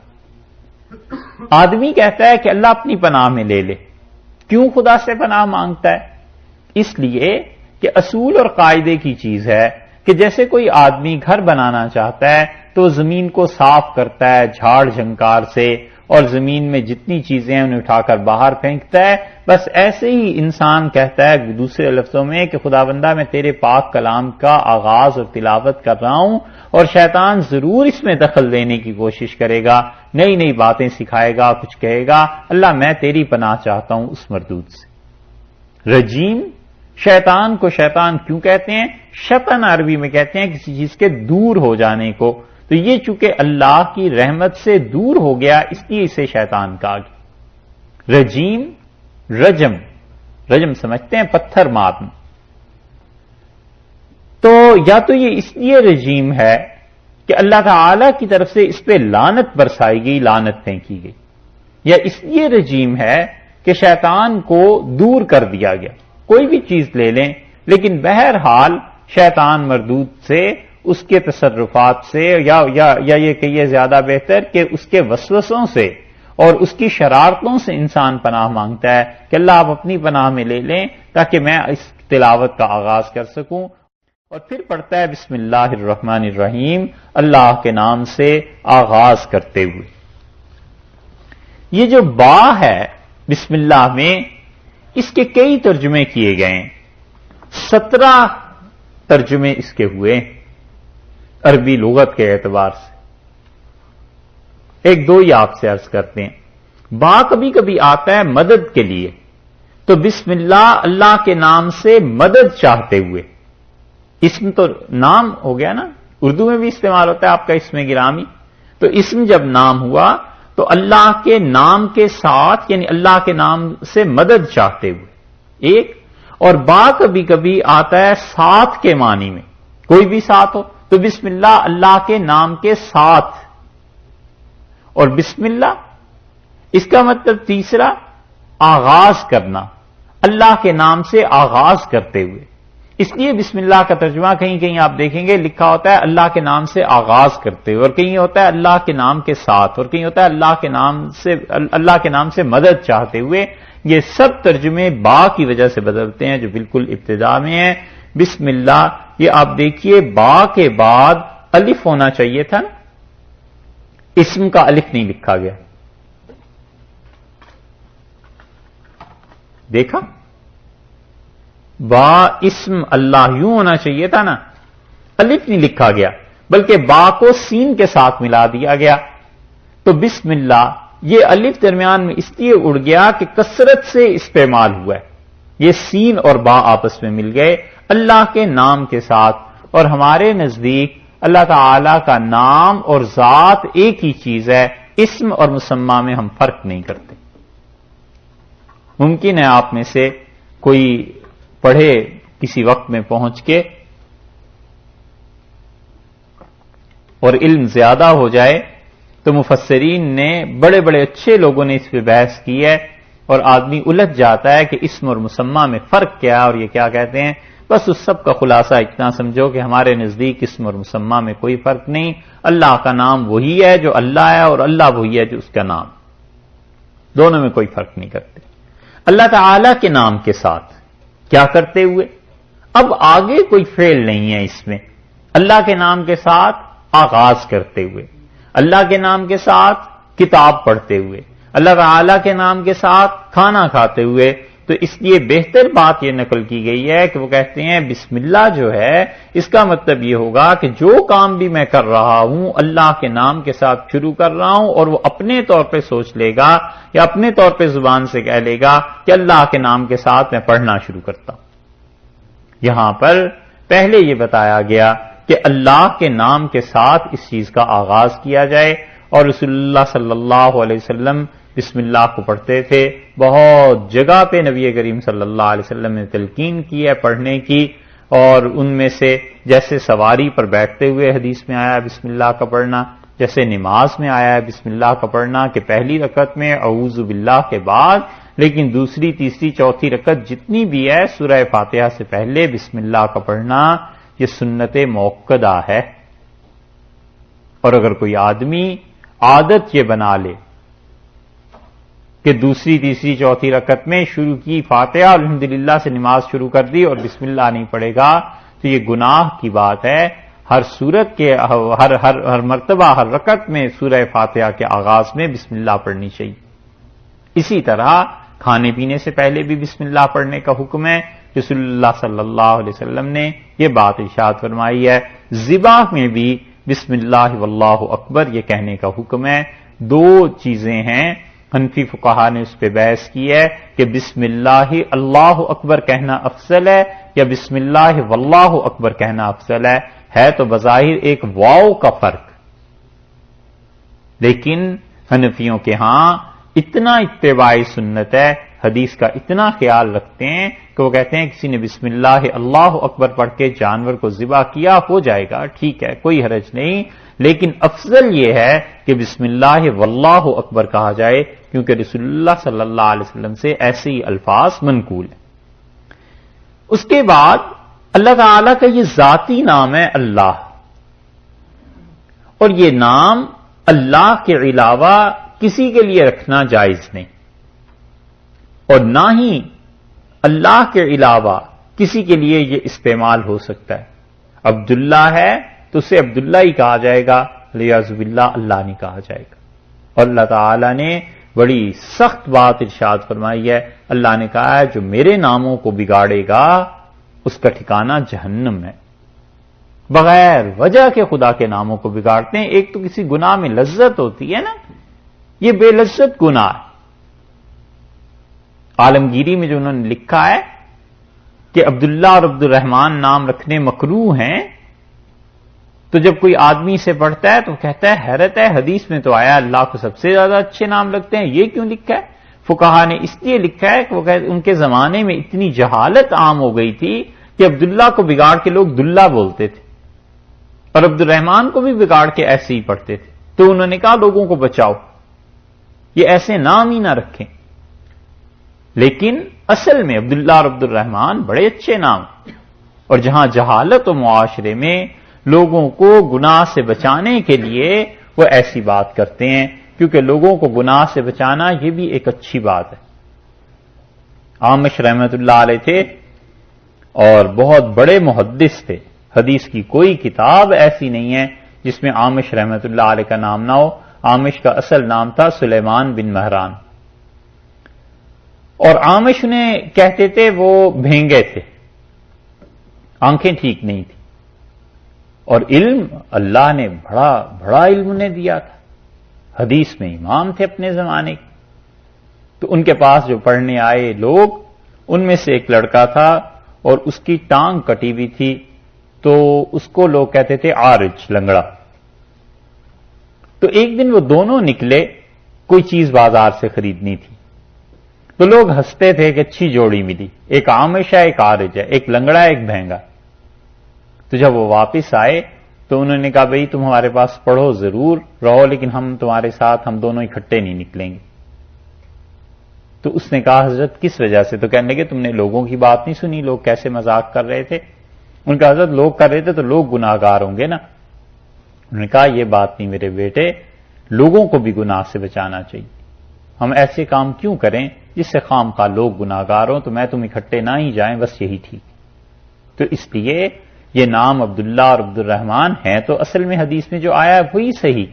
آدمی کہتا ہے کہ اللہ اپنی پناہ میں لے لے، کیوں خدا سے پناہ مانگتا ہے؟ اس لیے کہ اصول اور قاعدے کی چیز ہے کہ جیسے کوئی آدمی گھر بنانا چاہتا ہے تو زمین کو صاف کرتا ہے جھاڑ جھنکار سے، اور زمین میں جتنی چیزیں ہیں انہیں اٹھا کر باہر پھینکتا ہے، بس ایسے ہی انسان کہتا ہے دوسرے لفظوں میں کہ خدا بندہ میں تیرے پاک کلام کا آغاز اور تلاوت کر رہا ہوں، اور شیطان ضرور اس میں دخل دینے کی کوشش کرے گا، نئی نئی باتیں سکھائے گا، کچھ کہے گا، اللہ میں تیری پناہ چاہتا ہوں اس مردود سے۔ رجیم، شیطان کو شیطان کیوں کہتے ہیں؟ شطن عربی میں کہتے ہیں کسی چیز کے دور ہو جانے کو، تو یہ چونکہ اللہ کی رحمت سے دور ہو گیا اس لیے اسے شیطان کہا گیا۔ رجیم، رجم سمجھتے ہیں پتھر مارنا، تو یا تو یہ اس لیے رجیم ہے کہ اللہ تعالی کی طرف سے اس پہ لعنت برسائی گئی، لعنت پھینکی گئی، یا اس لیے رجیم ہے کہ شیطان کو دور کر دیا گیا۔ کوئی بھی چیز لے لیں، لیکن بہرحال شیطان مردود سے، اس کے تصرفات سے، یا یہ کہیے زیادہ بہتر کہ اس کے وسوسوں سے اور اس کی شرارتوں سے انسان پناہ مانگتا ہے کہ اللہ آپ اپنی پناہ میں لے لیں تاکہ میں اس تلاوت کا آغاز کر سکوں، اور پھر پڑھتا ہے بسم اللہ الرحمن الرحیم، اللہ کے نام سے آغاز کرتے ہوئے۔ یہ جو با ہے بسم اللہ میں، اس کے کئی ترجمے کیے گئے ہیں، 17 ترجمے اس کے ہوئے عربی لغت کے اعتبار سے۔ ایک دو ہی آپ سے عرض کرتے ہیں۔ با کبھی کبھی آتا ہے مدد کے لیے، تو بسم اللہ، اللہ کے نام سے مدد چاہتے ہوئے۔ اسم تو نام ہو گیا نا، اردو میں بھی استعمال ہوتا ہے آپ کا اسم گرامی، تو اسم جب نام ہوا تو اللہ کے نام کے ساتھ، یعنی اللہ کے نام سے مدد چاہتے ہوئے ایک، اور با کبھی کبھی آتا ہے ساتھ کے معنی میں، کوئی بھی ساتھ ہو تو بسم اللہ، اللہ کے نام کے ساتھ، اور بسم اللہ اس کا مطلب تیسرا آغاز کرنا، اللہ کے نام سے آغاز کرتے ہوئے۔ اس لیے بسم اللہ کا ترجمہ کہیں کہیں آپ دیکھیں گے لکھا ہوتا ہے اللہ کے نام سے آغاز کرتے ہوئے، اور کہیں ہوتا ہے اللہ کے نام کے ساتھ، اور کہیں ہوتا ہے اللہ کے نام سے مدد چاہتے ہوئے۔ یہ سب ترجمے با کی وجہ سے بدلتے ہیں جو بالکل ابتدا میں ہیں۔ بسم اللہ، یہ آپ دیکھیے با کے بعد الف ہونا چاہیے تھا نا، اسم کا الف نہیں لکھا گیا، دیکھا؟ با اسم اللہ یوں ہونا چاہیے تھا نا، الف نہیں لکھا گیا، بلکہ با کو سین کے ساتھ ملا دیا گیا۔ تو بسم اللہ، یہ الف درمیان میں اس لیے اڑ گیا کہ کثرت سے استعمال ہوا ہے، یہ سین اور با آپس میں مل گئے اللہ کے نام کے ساتھ۔ اور ہمارے نزدیک اللہ تعالی کا نام اور ذات ایک ہی چیز ہے، اسم اور مسمى میں ہم فرق نہیں کرتے۔ ممکن ہے آپ میں سے کوئی پڑھے کسی وقت میں پہنچ کے اور علم زیادہ ہو جائے تو مفسرین نے، بڑے بڑے اچھے لوگوں نے اس پہ بحث کی ہے، اور آدمی الجھ جاتا ہے کہ اسم اور مسمى میں فرق کیا ہے، اور یہ کیا کہتے ہیں۔ بس اس سب کا خلاصہ اتنا سمجھو کہ ہمارے نزدیک اسم اور مسمہ میں کوئی فرق نہیں، اللہ کا نام وہی ہے جو اللہ ہے، اور اللہ وہی ہے جو اس کا نام، دونوں میں کوئی فرق نہیں کرتے۔ اللہ تعالی کے نام کے ساتھ کیا کرتے ہوئے؟ اب آگے کوئی فعل نہیں ہے اس میں، اللہ کے نام کے ساتھ آغاز کرتے ہوئے، اللہ کے نام کے ساتھ کتاب پڑھتے ہوئے، اللہ تعالی کے نام کے ساتھ کھانا کھاتے ہوئے، تو اس لیے بہتر بات یہ نقل کی گئی ہے کہ وہ کہتے ہیں بسم اللہ جو ہے اس کا مطلب یہ ہوگا کہ جو کام بھی میں کر رہا ہوں اللہ کے نام کے ساتھ شروع کر رہا ہوں، اور وہ اپنے طور پہ سوچ لے گا یا اپنے طور پہ زبان سے کہہ لے گا کہ اللہ کے نام کے ساتھ میں پڑھنا شروع کرتا ہوں۔ یہاں پر پہلے یہ بتایا گیا کہ اللہ کے نام کے ساتھ اس چیز کا آغاز کیا جائے، اور رسول اللہ صلی اللہ علیہ وسلم بسم اللہ کو پڑھتے تھے، بہت جگہ پہ نبی کریم صلی اللہ علیہ وسلم نے تلقین کی ہے پڑھنے کی، اور ان میں سے جیسے سواری پر بیٹھتے ہوئے حدیث میں آیا بسم اللہ کا پڑھنا، جیسے نماز میں آیا ہے بسم اللہ کا پڑھنا کہ پہلی رکعت میں اعوذ باللہ کے بعد، لیکن دوسری تیسری چوتھی رکعت جتنی بھی ہے سورہ فاتحہ سے پہلے بسم اللہ کا پڑھنا یہ سنت موقدہ ہے۔ اور اگر کوئی آدمی عادت یہ بنا لے کہ دوسری تیسری چوتھی رکعت میں شروع کی فاتحہ الحمدللہ سے نماز شروع کر دی اور بسم اللہ نہیں پڑھے گا تو یہ گناہ کی بات ہے۔ ہر صورت کے ہر مرتبہ ہر رکعت میں سورہ فاتحہ کے آغاز میں بسم اللہ پڑھنی چاہیے۔ اسی طرح کھانے پینے سے پہلے بھی بسم اللہ پڑھنے کا حکم ہے، رسول اللہ صلی اللہ علیہ وسلم نے یہ بات ارشاد فرمائی ہے۔ ذبح میں بھی بسم اللہ واللہ اکبر یہ کہنے کا حکم ہے۔ دو چیزیں ہیں، حنفی فقہا نے اس پہ بحث کی ہے کہ بسم اللہ اللہ اکبر کہنا افضل ہے یا بسم اللہ واللہ اکبر کہنا افضل ہے تو بظاہر ایک واو کا فرق، لیکن حنفیوں کے ہاں اتنا اتباع سنت ہے، حدیث کا اتنا خیال رکھتے ہیں کہ وہ کہتے ہیں کسی نے بسم اللہ اللہ اکبر پڑھ کے جانور کو ذبح کیا ہو جائے گا، ٹھیک ہے کوئی حرج نہیں، لیکن افضل یہ ہے کہ بسم اللہ واللہ اکبر کہا جائے، کیونکہ رسول اللہ صلی اللہ علیہ وسلم سے ایسے ہی الفاظ منقول ہیں۔ اس کے بعد اللہ تعالی کا یہ ذاتی نام ہے اللہ، اور یہ نام اللہ کے علاوہ کسی کے لیے رکھنا جائز نہیں، اور نہ ہی اللہ کے علاوہ کسی کے لیے یہ استعمال ہو سکتا ہے۔ عبداللہ ہے تو اسے عبداللہ ہی کہا جائے گا، والعیاذ باللہ اللہ نہیں کہا جائے گا۔ اور اللہ تعالی نے بڑی سخت بات ارشاد فرمائی ہے، اللہ نے کہا ہے جو میرے ناموں کو بگاڑے گا اس کا ٹھکانہ جہنم ہے۔ بغیر وجہ کے خدا کے ناموں کو بگاڑتے ہیں، ایک تو کسی گناہ میں لذت ہوتی ہے نا، یہ بے لذت گناہ ہے۔ عالمگیری میں جو انہوں نے لکھا ہے کہ عبداللہ اور عبد الرحمن نام رکھنے مکروہ ہیں، تو جب کوئی آدمی سے پڑھتا ہے تو کہتا ہے حیرت ہے، حدیث میں تو آیا اللہ کو سب سے زیادہ اچھے نام لگتے ہیں، یہ کیوں لکھا ہے؟ فقہا نے اس لیے لکھا ہے کہ وہ ان کے زمانے میں اتنی جہالت عام ہو گئی تھی کہ عبداللہ کو بگاڑ کے لوگ دلہ بولتے تھے، اور عبد الرحمن کو بھی بگاڑ کے ایسے ہی پڑھتے تھے، تو انہوں نے کہا لوگوں کو بچاؤ، یہ ایسے نام ہی نہ رکھیں۔ لیکن اصل میں عبداللہ اور عبد الرحمن بڑے اچھے نام، اور جہاں جہالت و معاشرے میں لوگوں کو گناہ سے بچانے کے لیے وہ ایسی بات کرتے ہیں، کیونکہ لوگوں کو گناہ سے بچانا یہ بھی ایک اچھی بات ہے۔ عامش رحمت اللہ علیہ تھے اور بہت بڑے محدث تھے، حدیث کی کوئی کتاب ایسی نہیں ہے جس میں عامش رحمت اللہ علیہ کا نام نہ ہو۔ عامش کا اصل نام تھا سلیمان بن مہران، اور عامش نے کہتے تھے وہ بھینگے تھے، آنکھیں ٹھیک نہیں تھی، اور علم اللہ نے بڑا علم انہیں دیا تھا، حدیث میں امام تھے اپنے زمانے کے۔ تو ان کے پاس جو پڑھنے آئے لوگ، ان میں سے ایک لڑکا تھا اور اس کی ٹانگ کٹی ہوئی تھی، تو اس کو لوگ کہتے تھے عارج، لنگڑا۔ تو ایک دن وہ دونوں نکلے، کوئی چیز بازار سے خریدنی تھی، تو لوگ ہنستے تھے کہ اچھی جوڑی ملی، ایک عامش ہے ایک عارج ہے، ایک لنگڑا ہے ایک بھینگا۔ تو جب وہ واپس آئے تو انہوں نے کہا بھئی تم ہمارے پاس پڑھو ضرور رہو، لیکن ہم تمہارے ساتھ ہم دونوں اکٹھے نہیں نکلیں گے۔ تو اس نے کہا حضرت کس وجہ سے؟ تو کہنے لگے تم نے لوگوں کی بات نہیں سنی، لوگ کیسے مذاق کر رہے تھے؟ ان کا حضرت لوگ کر رہے تھے تو لوگ گناہگار ہوں گے نا۔ انہوں نے کہا یہ بات نہیں میرے بیٹے، لوگوں کو بھی گناہ سے بچانا چاہیے، ہم ایسے کام کیوں کریں جس سے خام خواہ لوگ گناہگار ہوں، تو میں تم اکٹھے نہ ہی جائیں، بس یہی ٹھیک۔ تو اس لیے یہ نام عبداللہ اور عبد الرحمن ہیں تو اصل میں حدیث میں جو آیا ہے وہی صحیح،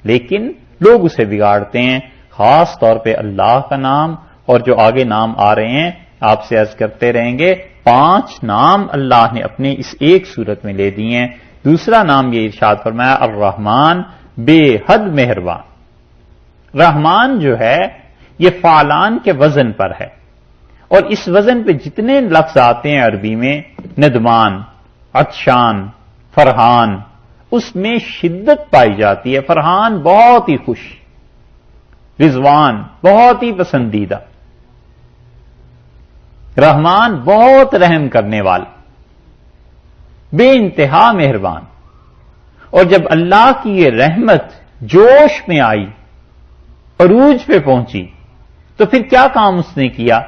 لیکن لوگ اسے بگاڑتے ہیں، خاص طور پہ اللہ کا نام، اور جو آگے نام آ رہے ہیں آپ سے عرض کرتے رہیں گے، 5 نام اللہ نے اپنے اس ایک صورت میں لے دیے ہیں۔ دوسرا نام یہ ارشاد فرمایا الرحمن، بے حد مہربان۔ رحمان جو ہے یہ فعلان کے وزن پر ہے، اور اس وزن پہ جتنے لفظ آتے ہیں عربی میں، ندمان، عطشان، فرحان، اس میں شدت پائی جاتی ہے۔ فرحان بہت ہی خوش، رضوان بہت ہی پسندیدہ، رحمان بہت رحم کرنے والا، بے انتہا مہربان۔ اور جب اللہ کی یہ رحمت جوش میں آئی، عروج پہ پہنچی، تو پھر کیا کام اس نے کیا؟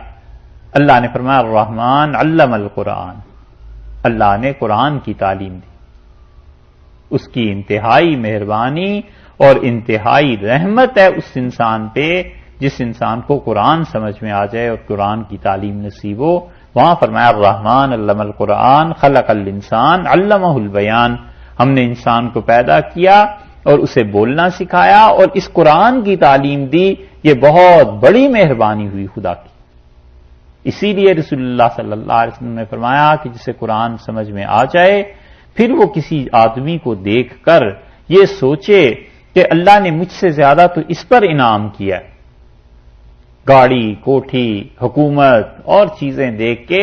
اللہ نے فرمایا الرحمن علم القرآن، اللہ نے قرآن کی تعلیم دی۔ اس کی انتہائی مہربانی اور انتہائی رحمت ہے اس انسان پہ جس انسان کو قرآن سمجھ میں آ جائے اور قرآن کی تعلیم نصیب ہو۔ وہاں فرمایا الرحمن علم القرآن خلق الانسان علمہ البیان، ہم نے انسان کو پیدا کیا اور اسے بولنا سکھایا اور اس قرآن کی تعلیم دی۔ یہ بہت بڑی مہربانی ہوئی خدا کی۔ اسی لیے رسول اللہ صلی اللہ علیہ وسلم نے فرمایا کہ جسے قرآن سمجھ میں آ جائے پھر وہ کسی آدمی کو دیکھ کر یہ سوچے کہ اللہ نے مجھ سے زیادہ تو اس پر انعام کیا، گاڑی، کوٹھی، حکومت اور چیزیں دیکھ کے،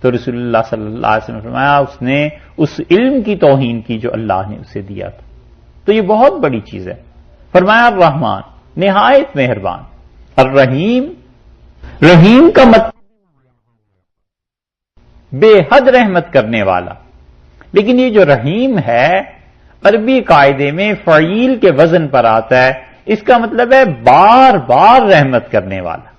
تو رسول اللہ صلی اللہ علیہ وسلم نے فرمایا اس نے اس علم کی توہین کی جو اللہ نے اسے دیا تھا۔ تو یہ بہت بڑی چیز ہے۔ فرمایا الرحمن نہایت مہربان، الرحیم، رحیم کا مطلب بے حد رحمت کرنے والا، لیکن یہ جو رحیم ہے عربی قاعدے میں فعیل کے وزن پر آتا ہے، اس کا مطلب ہے بار بار رحمت کرنے والا،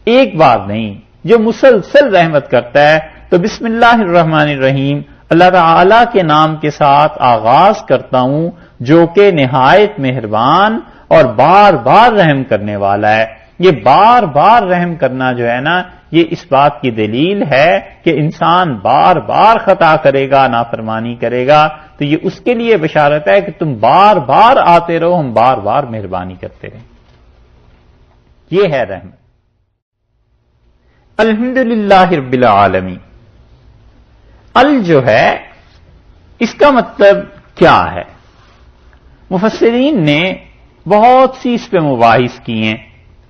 ایک بار نہیں، جو مسلسل رحمت کرتا ہے۔ تو بسم اللہ الرحمن الرحیم، اللہ تعالی کے نام کے ساتھ آغاز کرتا ہوں جو کہ نہایت مہربان اور بار بار رحم کرنے والا ہے۔ یہ بار بار رحم کرنا جو ہے نا، یہ اس بات کی دلیل ہے کہ انسان بار بار خطا کرے گا، نافرمانی کرے گا، تو یہ اس کے لیے بشارت ہے کہ تم بار بار آتے رہو، ہم بار بار مہربانی کرتے رہیں۔ یہ ہے رحمت۔ الحمدللہ رب العالمین، ال جو ہے اس کا مطلب کیا ہے؟ مفسرین نے بہت سی اس پہ مباحث کیے ہیں۔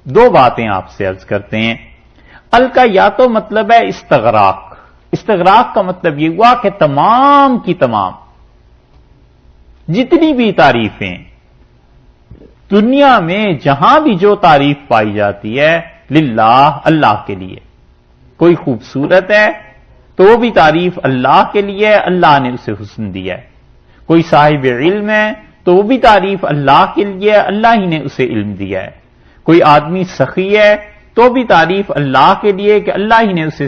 2 باتیں آپ سے عرض کرتے ہیں۔ ال کا یا تو مطلب ہے استغراق، استغراق کا مطلب یہ ہوا کہ تمام کی تمام جتنی بھی تعریفیں دنیا میں جہاں بھی جو تعریف پائی جاتی ہے للہ، اللہ کے لیے، کوئی خوبصورت ہے تو وہ بھی تعریف اللہ کے لیے، اللہ نے اسے حسن دیا ہے۔ کوئی صاحب علم ہے تو وہ بھی تعریف اللہ کے لیے، اللہ ہی نے اسے علم دیا ہے۔ کوئی آدمی سخی ہے تو بھی تعریف اللہ کے لیے کہ اللہ ہی نے اسے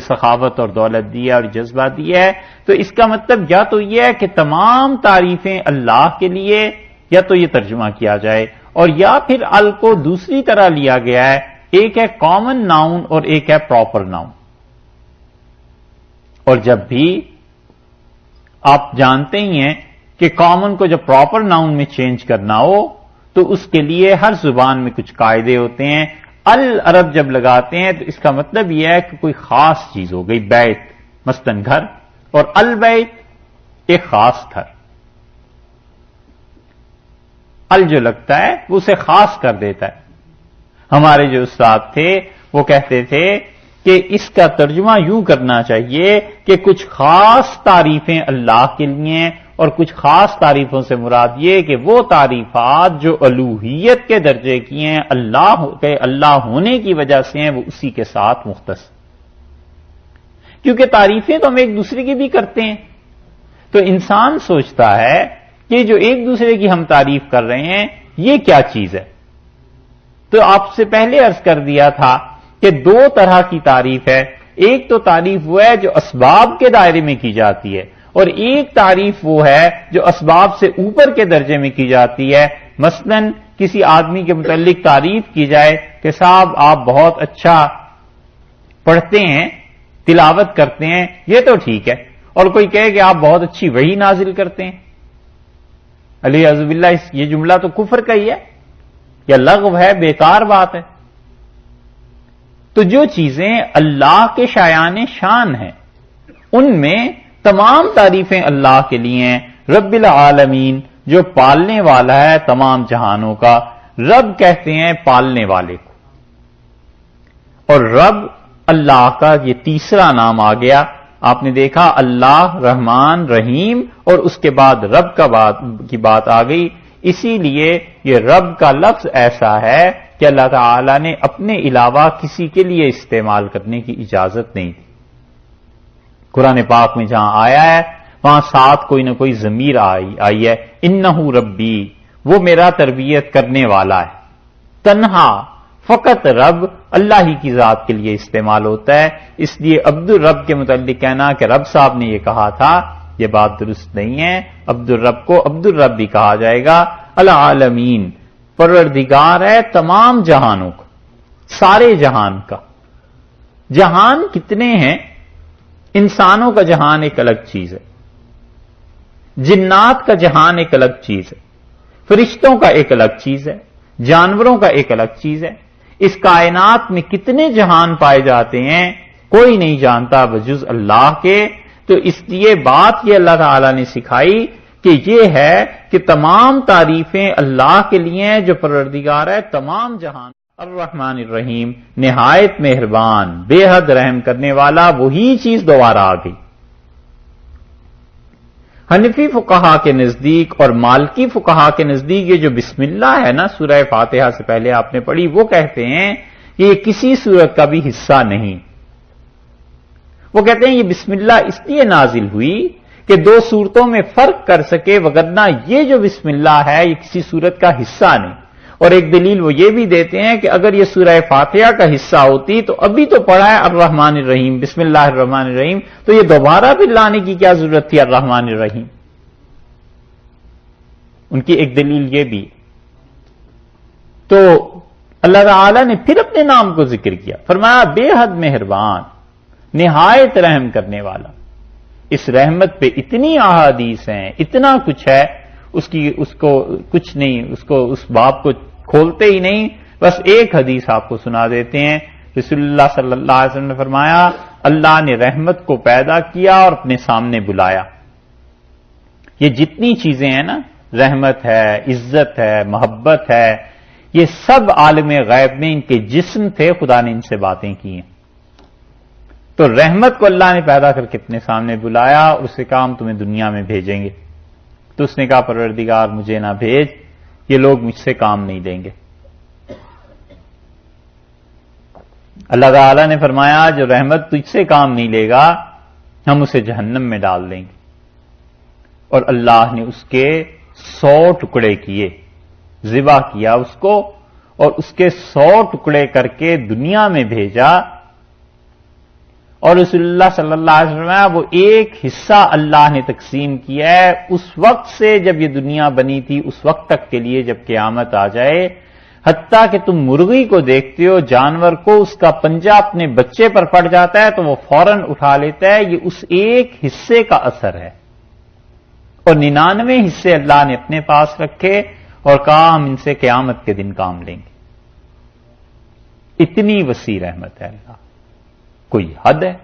سخاوت اور دولت دیا اور جذبہ دیا ہے۔ تو اس کا مطلب یا تو یہ ہے کہ تمام تعریفیں اللہ کے لیے، یا تو یہ ترجمہ کیا جائے، اور یا پھر ال کو دوسری طرح لیا گیا ہے، ایک ہے کامن ناؤن اور ایک ہے پراپر ناؤن۔ اور جب بھی آپ جانتے ہی ہیں کہ کامن کو جب پراپر ناؤن میں چینج کرنا ہو تو اس کے لیے ہر زبان میں کچھ قاعدے ہوتے ہیں۔ العرب جب لگاتے ہیں تو اس کا مطلب یہ ہے کہ کوئی خاص چیز ہو گئی، بیت مثلاً گھر، اور البیت ایک خاص گھر۔ ال جو لگتا ہے وہ اسے خاص کر دیتا ہے۔ ہمارے جو استاد تھے وہ کہتے تھے کہ اس کا ترجمہ یوں کرنا چاہیے کہ کچھ خاص تعریفیں اللہ کے لیے، اور کچھ خاص تعریفوں سے مراد یہ کہ وہ تعریفات جو الوہیت کے درجے کی ہیں، اللہ ہونے کی وجہ سے ہیں، وہ اسی کے ساتھ مختص۔ کیونکہ تعریفیں تو ہم ایک دوسرے کی بھی کرتے ہیں، تو انسان سوچتا ہے کہ جو ایک دوسرے کی ہم تعریف کر رہے ہیں یہ کیا چیز ہے؟ تو تو آپ سے پہلے عرض کر دیا تھا کہ دو طرح کی تعریف ہے. ایک تو تعریف وہ ہے جو اسباب کے دائرے میں کی جاتی ہے، اور ایک تعریف وہ ہے جو اسباب سے اوپر کے درجے میں کی جاتی ہے. مثلا کسی آدمی کے متعلق تعریف کی جائے کہ صاحب آپ بہت اچھا پڑھتے ہیں، تلاوت کرتے ہیں، یہ تو ٹھیک ہے. اور کوئی کہے کہ آپ بہت اچھی وحی نازل کرتے ہیں، علی عزب اللہ، یہ جملہ تو کفر کا ہی ہے، یا لغو ہے، بیکار بات ہے. تو جو چیزیں اللہ کے شایان شان ہیں ان میں تمام تعریفیں اللہ کے لیے ہیں. رب العالمین جو پالنے والا ہے تمام جہانوں کا، رب کہتے ہیں پالنے والے کو. اور رب اللہ کا یہ تیسرا نام آ گیا. آپ نے دیکھا اللہ، رحمان، رحیم، اور اس کے بعد رب کی بات آ گئی. اسی لیے یہ رب کا لفظ ایسا ہے کہ اللہ تعالی نے اپنے علاوہ کسی کے لیے استعمال کرنے کی اجازت نہیں دی. قرآن پاک میں جہاں آیا ہے وہاں ساتھ کوئی نہ کوئی ضمیر آئی ہے. انہ ربی، وہ میرا تربیت کرنے والا ہے. تنہا فقط رب اللہ ہی کی ذات کے لیے استعمال ہوتا ہے. اس لیے عبد الرب کے متعلق کہنا کہ رب صاحب نے یہ کہا تھا، یہ بات درست نہیں ہے. عبد الرب کو عبد الرب بھی کہا جائے گا. العالمین، پروردگار ہے تمام جہانوں کا، سارے جہان کا. جہان کتنے ہیں؟ انسانوں کا جہان ایک الگ چیز ہے، جنات کا جہان ایک الگ چیز ہے، فرشتوں کا ایک الگ چیز ہے، جانوروں کا ایک الگ چیز ہے. اس کائنات میں کتنے جہان پائے جاتے ہیں کوئی نہیں جانتا بجز اللہ کے. تو اس لیے بات یہ اللہ تعالی نے سکھائی کہ یہ ہے کہ تمام تعریفیں اللہ کے لیے ہیں جو پروردگار ہے تمام جہان. الرحمن الرحیم، نہایت مہربان، بے حد رحم کرنے والا. وہی چیز دوبارہ آ گئی. حنفی فقہا کے نزدیک اور مالکی فقہا کے نزدیک یہ جو بسم اللہ ہے نا سورہ فاتحہ سے پہلے آپ نے پڑھی، وہ کہتے ہیں کہ یہ کسی سورت کا بھی حصہ نہیں. وہ کہتے ہیں یہ بسم اللہ اس لیے نازل ہوئی کہ دو صورتوں میں فرق کر سکے، وگرنہ یہ جو بسم اللہ ہے یہ کسی سورت کا حصہ نہیں. اور ایک دلیل وہ یہ بھی دیتے ہیں کہ اگر یہ سورہ فاتحہ کا حصہ ہوتی تو ابھی تو پڑھا ہے الرحمن الرحیم، بسم اللہ الرحمن الرحیم، تو یہ دوبارہ بھی لانے کی کیا ضرورت تھی الرحمن الرحیم؟ ان کی ایک دلیل یہ بھی. تو اللہ تعالی نے پھر اپنے نام کو ذکر کیا، فرمایا بے حد مہربان، نہایت رحم کرنے والا. اس رحمت پہ اتنی احادیث ہیں، اتنا کچھ ہے، اس کو کچھ نہیں، اس باب کو کھولتے ہی نہیں. بس ایک حدیث آپ کو سنا دیتے ہیں. رسول اللہ صلی اللہ علیہ وسلم نے فرمایا اللہ نے رحمت کو پیدا کیا اور اپنے سامنے بلایا. یہ جتنی چیزیں ہیں نا، رحمت ہے، عزت ہے، محبت ہے، یہ سب عالم غیب میں ان کے جسم تھے، خدا نے ان سے باتیں کی ہیں. تو رحمت کو اللہ نے پیدا کر کے اپنے سامنے بلایا اور اسے کہا ہم تمہیں دنیا میں بھیجیں گے. تو اس نے کہا پروردگار مجھے نہ بھیج، یہ لوگ مجھ سے کام نہیں لیں گے. اللہ تعالی نے فرمایا جو رحمت تجھ سے کام نہیں لے گا ہم اسے جہنم میں ڈال دیں گے. اور اللہ نے اس کے 100 ٹکڑے کیے، ذبح کیا اس کو، اور اس کے 100 ٹکڑے کر کے دنیا میں بھیجا. اور رسول اللہ صلی اللہ علیہ وسلم وہ ایک حصہ اللہ نے تقسیم کیا ہے اس وقت سے جب یہ دنیا بنی تھی اس وقت تک کے لیے جب قیامت آ جائے. حتیٰ کہ تم مرغی کو دیکھتے ہو، جانور کو اس کا پنجہ اپنے بچے پر پڑ جاتا ہے تو وہ فوراً اٹھا لیتا ہے، یہ اس ایک حصے کا اثر ہے. اور 99 حصے اللہ نے اپنے پاس رکھے اور کہا ہم ان سے قیامت کے دن کام لیں گے. اتنی وسیع رحمت ہے اللہ، کوئی حد ہے.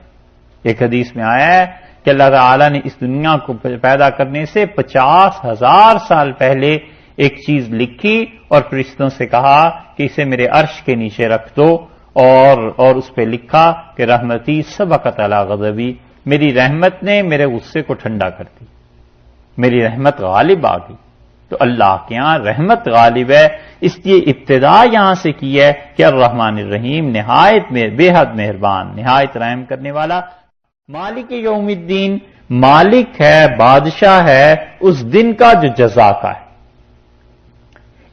ایک حدیث میں آیا ہے کہ اللہ تعالی نے اس دنیا کو پیدا کرنے سے 50,000 سال پہلے ایک چیز لکھی اور فرشتوں سے کہا کہ اسے میرے عرش کے نیچے رکھ دو، اور اس پہ لکھا کہ رحمتی سبقت علی غضبی، میری رحمت نے میرے غصے کو ٹھنڈا کر دی، میری رحمت غالب آ گئی. تو اللہ کے یہاں رحمت غالب ہے، اس لیے ابتدا یہاں سے کی ہے کہ الرحمن الرحیم، نہایت بے حد مہربان، نہایت رحم کرنے والا. مالک یوم الدین، مالک ہے، بادشاہ ہے اس دن کا جو جزا کا ہے.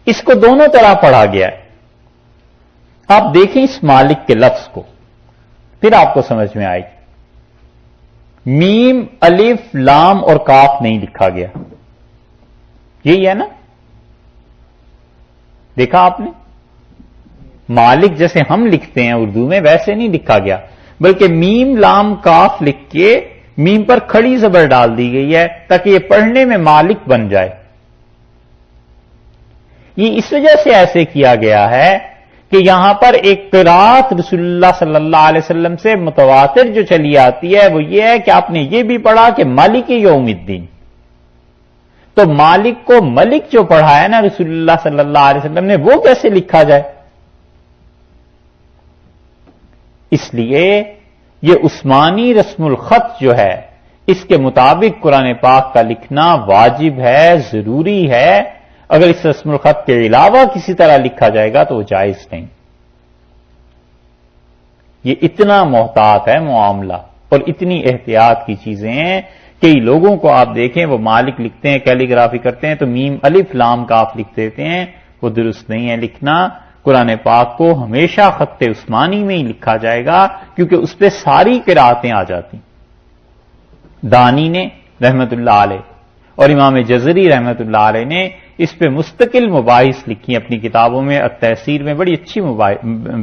اس کو دونوں طرح پڑھا گیا ہے. آپ دیکھیں اس مالک کے لفظ کو، پھر آپ کو سمجھ میں آئے گی۔ میم الف لام اور کاف نہیں لکھا گیا، یہی ہے نا؟ دیکھا آپ نے؟ مالک جیسے ہم لکھتے ہیں اردو میں ویسے نہیں لکھا گیا، بلکہ میم لام کاف لکھ کے میم پر کھڑی زبر ڈال دی گئی ہے تاکہ یہ پڑھنے میں مالک بن جائے۔ یہ اس وجہ سے ایسے کیا گیا ہے کہ یہاں پر ایک قرات رسول اللہ صلی اللہ علیہ وسلم سے متواتر جو چلی آتی ہے وہ یہ ہے کہ آپ نے یہ بھی پڑھا کہ مالک یوم الدین، تو مالک کو ملک جو پڑھا ہے نا رسول اللہ صلی اللہ علیہ وسلم نے، وہ کیسے لکھا جائے؟ اس لیے یہ عثمانی رسم الخط جو ہے اس کے مطابق قرآن پاک کا لکھنا واجب ہے، ضروری ہے۔ اگر اس رسم الخط کے علاوہ کسی طرح لکھا جائے گا تو وہ جائز نہیں۔ یہ اتنا محتاط ہے معاملہ اور اتنی احتیاط کی چیزیں ہیں۔ کئی لوگوں کو آپ دیکھیں وہ مالک لکھتے ہیں، کیلی گرافی کرتے ہیں تو میم الف لام کاف لکھ دیتے ہیں، وہ درست نہیں ہے لکھنا۔ قرآن پاک کو ہمیشہ خط عثمانی میں ہی لکھا جائے گا کیونکہ اس پہ ساری قراتیں آ جاتی۔ دانی نے رحمت اللہ علیہ اور امام جزری رحمت اللہ علیہ نے اس پہ مستقل مباحث لکھی اپنی کتابوں میں، التحسیر میں بڑی اچھی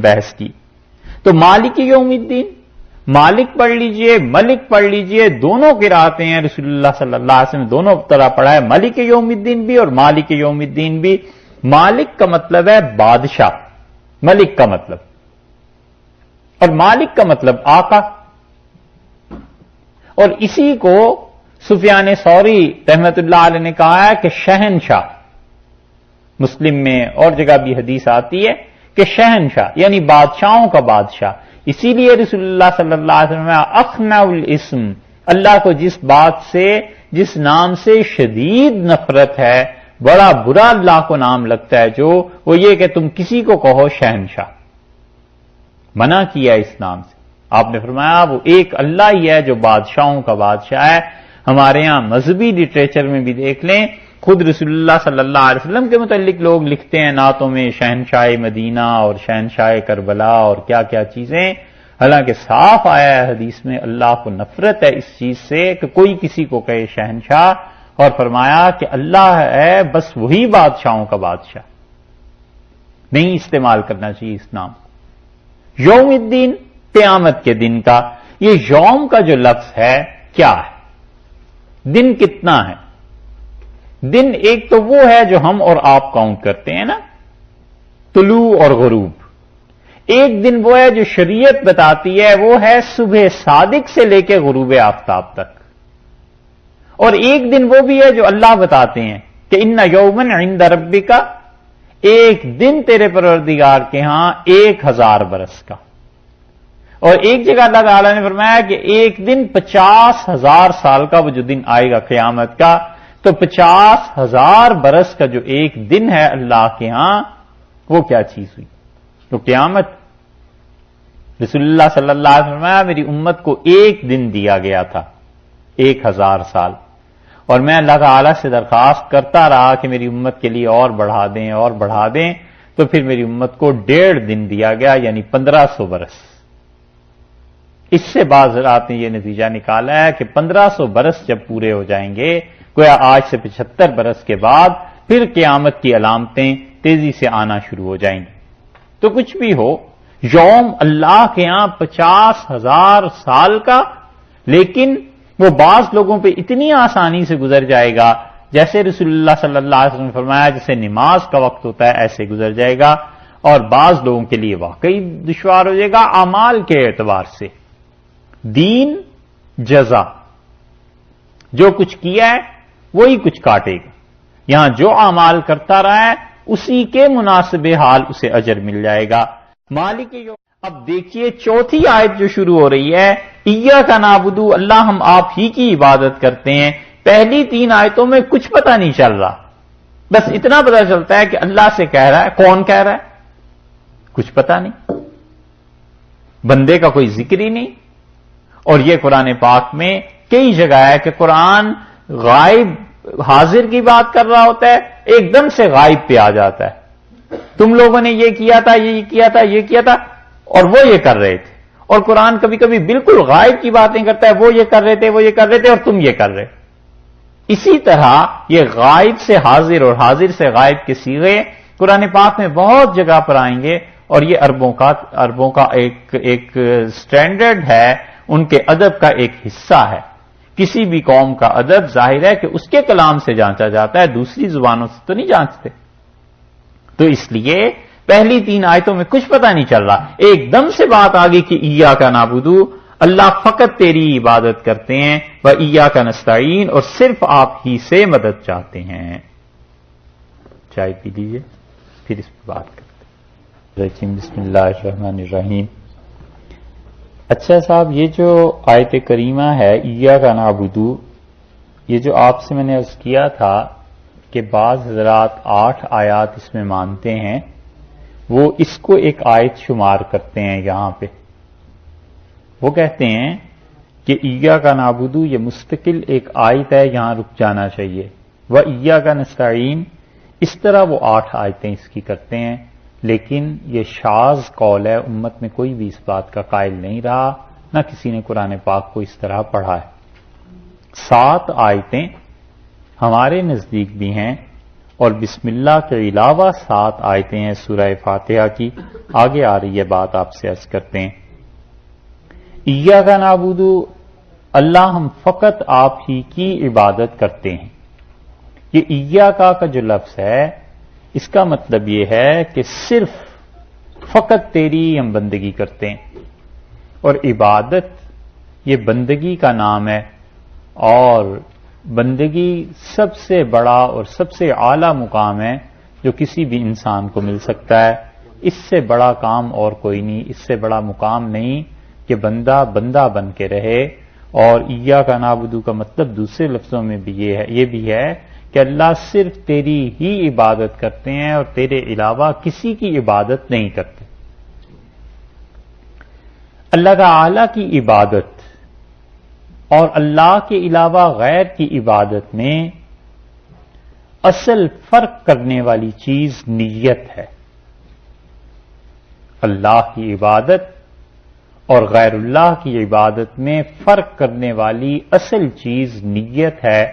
بحث کی۔ تو مالک یوم الدین، مالک پڑھ لیجئے، ملک پڑھ لیجئے، دونوں قراتیں ہیں رسول اللہ صلی اللہ علیہ وسلم دونوں طرح پڑھا ہے، ملک یوم الدین بھی اور مالک یوم الدین بھی۔ مالک کا مطلب ہے بادشاہ، ملک کا مطلب، اور مالک کا مطلب آقا۔ اور اسی کو سفیان ثوری رحمت اللہ علیہ نے کہا ہے کہ شہنشاہ، مسلم میں اور جگہ بھی حدیث آتی ہے کہ شہنشاہ یعنی بادشاہوں کا بادشاہ۔ اسی لیے رسول اللہ صلی اللہ علیہ وسلم اخنع الاسم، اللہ کو جس بات سے، جس نام سے شدید نفرت ہے، بڑا برا اللہ کو نام لگتا ہے جو، وہ یہ کہ تم کسی کو کہو شہنشاہ، منع کیا اس نام سے۔ آپ نے فرمایا وہ ایک اللہ ہی ہے جو بادشاہوں کا بادشاہ ہے۔ ہمارے ہاں مذہبی لٹریچر میں بھی دیکھ لیں، خود رسول اللہ صلی اللہ علیہ وسلم کے متعلق لوگ لکھتے ہیں نعتوں میں شہنشاہ مدینہ اور شہنشاہ کربلا اور کیا کیا چیزیں، حالانکہ صاف آیا ہے حدیث میں اللہ کو نفرت ہے اس چیز سے کہ کوئی کسی کو کہے شہنشاہ، اور فرمایا کہ اللہ ہے بس وہی بادشاہوں کا بادشاہ، نہیں استعمال کرنا چاہیے اس نام۔ یوم الدین قیامت کے دن کا، یہ یوم کا جو لفظ ہے کیا ہے؟ دن کتنا ہے؟ دن ایک تو وہ ہے جو ہم اور آپ کاؤنٹ کرتے ہیں نا، طلوع اور غروب۔ ایک دن وہ ہے جو شریعت بتاتی ہے، وہ ہے صبح صادق سے لے کے غروب آفتاب تک۔ اور ایک دن وہ بھی ہے جو اللہ بتاتے ہیں کہ ان یومن عند ربک، ایک دن تیرے پروردگار کے ہاں 1000 برس کا۔ اور ایک جگہ اللہ تعالیٰ نے فرمایا کہ ایک دن 50,000 سال کا وہ جو دن آئے گا قیامت کا، تو 50,000 برس کا جو ایک دن ہے اللہ کے ہاں، وہ کیا چیز ہوئی؟ تو قیامت۔ رسول اللہ صلی اللہ علیہ وسلم فرمایا میری امت کو ایک دن دیا گیا تھا 1000 سال، اور میں اللہ تعالیٰ سے درخواست کرتا رہا کہ میری امت کے لیے اور بڑھا دیں اور بڑھا دیں، تو پھر میری امت کو 1.5 دن دیا گیا، یعنی 1500 برس۔ اس سے بعض حضرات نے یہ نتیجہ نکالا ہے کہ 1500 برس جب پورے ہو جائیں گے، گویا آج سے 75 برس کے بعد پھر قیامت کی علامتیں تیزی سے آنا شروع ہو جائیں گی۔ تو کچھ بھی ہو، یوم اللہ کے ہاں 50,000 سال کا، لیکن وہ بعض لوگوں پہ اتنی آسانی سے گزر جائے گا، جیسے رسول اللہ صلی اللہ علیہ وسلم نے فرمایا جیسے نماز کا وقت ہوتا ہے ایسے گزر جائے گا، اور بعض لوگوں کے لیے واقعی دشوار ہو جائے گا اعمال کے اعتبار سے۔ دین جزا، جو کچھ کیا ہے وہی کچھ کاٹے گا، یہاں جو اعمال کرتا رہا ہے اسی کے مناسب حال اسے اجر مل جائے گا۔ مالک یوم۔ اب دیکھیے چوتھی آیت جو شروع ہو رہی ہے، ایاک نعبد، اللہ ہم آپ ہی کی عبادت کرتے ہیں۔ پہلی 3 آیتوں میں کچھ پتہ نہیں چل رہا، بس اتنا پتہ چلتا ہے کہ اللہ سے کہہ رہا ہے، کون کہہ رہا ہے کچھ پتہ نہیں، بندے کا کوئی ذکر ہی نہیں۔ اور یہ قرآن پاک میں کئی جگہ ہے کہ قرآن غائب حاضر کی بات کر رہا ہوتا ہے، ایک دم سے غائب پہ آ جاتا ہے۔ تم لوگوں نے یہ کیا تھا، یہ کیا تھا، یہ کیا تھا، اور وہ یہ کر رہے تھے. اور قرآن کبھی کبھی بالکل غائب کی باتیں کرتا ہے، وہ یہ کر رہے تھے، وہ یہ کر رہے تھے، اور تم یہ کر رہے. اسی طرح یہ غائب سے حاضر اور حاضر سے غائب کے صیغے قرآن پاک میں بہت جگہ پر آئیں گے، اور یہ عربوں کا ایک سٹینڈرڈ ہے، ان کے ادب کا ایک حصہ ہے. کسی بھی قوم کا ادب ظاہر ہے کہ اس کے کلام سے جانچا جاتا ہے، دوسری زبانوں سے تو نہیں جانچتے. تو اس لیے پہلی 3 آیتوں میں کچھ پتہ نہیں چل رہا، ایک دم سے بات آ گئی کہ ایاک نعبد، اللہ فقط تیری عبادت کرتے ہیں، و ایاک نستعین، اور صرف آپ ہی سے مدد چاہتے ہیں. چائے پی لیجیے پھر اس پہ بات کرتے ہیں. بسم اللہ الرحمن الرحیم. اچھا صاحب، یہ جو آیت کریمہ ہے ایاک نعبد، یہ جو آپ سے میں نے عرض کیا تھا کہ بعض حضرات 8 آیات اس میں مانتے ہیں، وہ اس کو ایک آیت شمار کرتے ہیں. یہاں پہ وہ کہتے ہیں کہ ایاک نعبد یہ مستقل ایک آیت ہے، یہاں رک جانا چاہیے. و ایاک نستعین، اس طرح وہ 8 آیتیں اس کی کرتے ہیں، لیکن یہ شاذ قول ہے، امت میں کوئی بھی اس بات کا قائل نہیں رہا، نہ کسی نے قرآن پاک کو اس طرح پڑھا ہے. 7 آیتیں ہمارے نزدیک بھی ہیں، اور بسم اللہ کے علاوہ 7 آیتیں ہیں سورہ فاتحہ کی. آگے آ رہی ہے بات، آپ سے عرض کرتے ہیں. ایاک نعبد، اللہ ہم فقط آپ ہی کی عبادت کرتے ہیں. یہ ایاک کا جو لفظ ہے، اس کا مطلب یہ ہے کہ صرف فقط تیری ہم بندگی کرتے ہیں. اور عبادت یہ بندگی کا نام ہے، اور بندگی سب سے بڑا اور سب سے اعلیٰ مقام ہے جو کسی بھی انسان کو مل سکتا ہے. اس سے بڑا کام اور کوئی نہیں، اس سے بڑا مقام نہیں کہ بندہ بن کے رہے. اور ایاک نعبد کا مطلب دوسرے لفظوں میں بھی یہ بھی ہے کہ اللہ صرف تیری ہی عبادت کرتے ہیں اور تیرے علاوہ کسی کی عبادت نہیں کرتے. اللہ تعالی کی عبادت اور اللہ کے علاوہ غیر کی عبادت میں اصل فرق کرنے والی چیز نیت ہے. اللہ کی عبادت اور غیر اللہ کی عبادت میں فرق کرنے والی اصل چیز نیت ہے.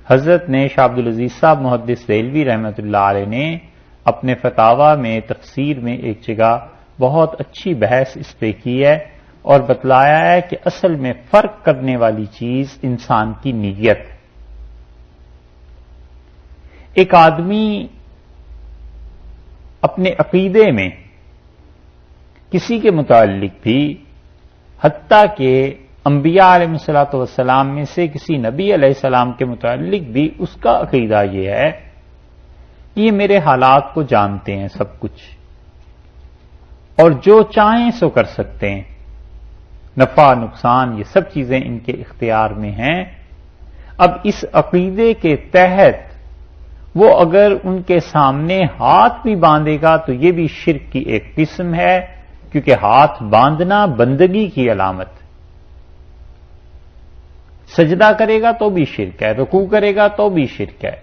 حضرت نے شاہ عبدالعزیز صاحب محدث دہلوی رحمۃ اللہ علیہ نے اپنے فتاوی میں تفسیر میں ایک جگہ بہت اچھی بحث اس پہ کی ہے، اور بتلایا ہے کہ اصل میں فرق کرنے والی چیز انسان کی نیت. ایک آدمی اپنے عقیدے میں کسی کے متعلق بھی، حتیٰ کہ انبیاء علیہ الصلوۃ والسلام میں سے کسی نبی علیہ السلام کے متعلق بھی اس کا عقیدہ یہ ہے کہ یہ میرے حالات کو جانتے ہیں سب کچھ، اور جو چاہیں سو کر سکتے ہیں، نفع نقصان یہ سب چیزیں ان کے اختیار میں ہیں. اب اس عقیدے کے تحت وہ اگر ان کے سامنے ہاتھ بھی باندھے گا تو یہ بھی شرک کی ایک قسم ہے، کیونکہ ہاتھ باندھنا بندگی کی علامت. سجدہ کرے گا تو بھی شرک ہے، رکوع کرے گا تو بھی شرک ہے،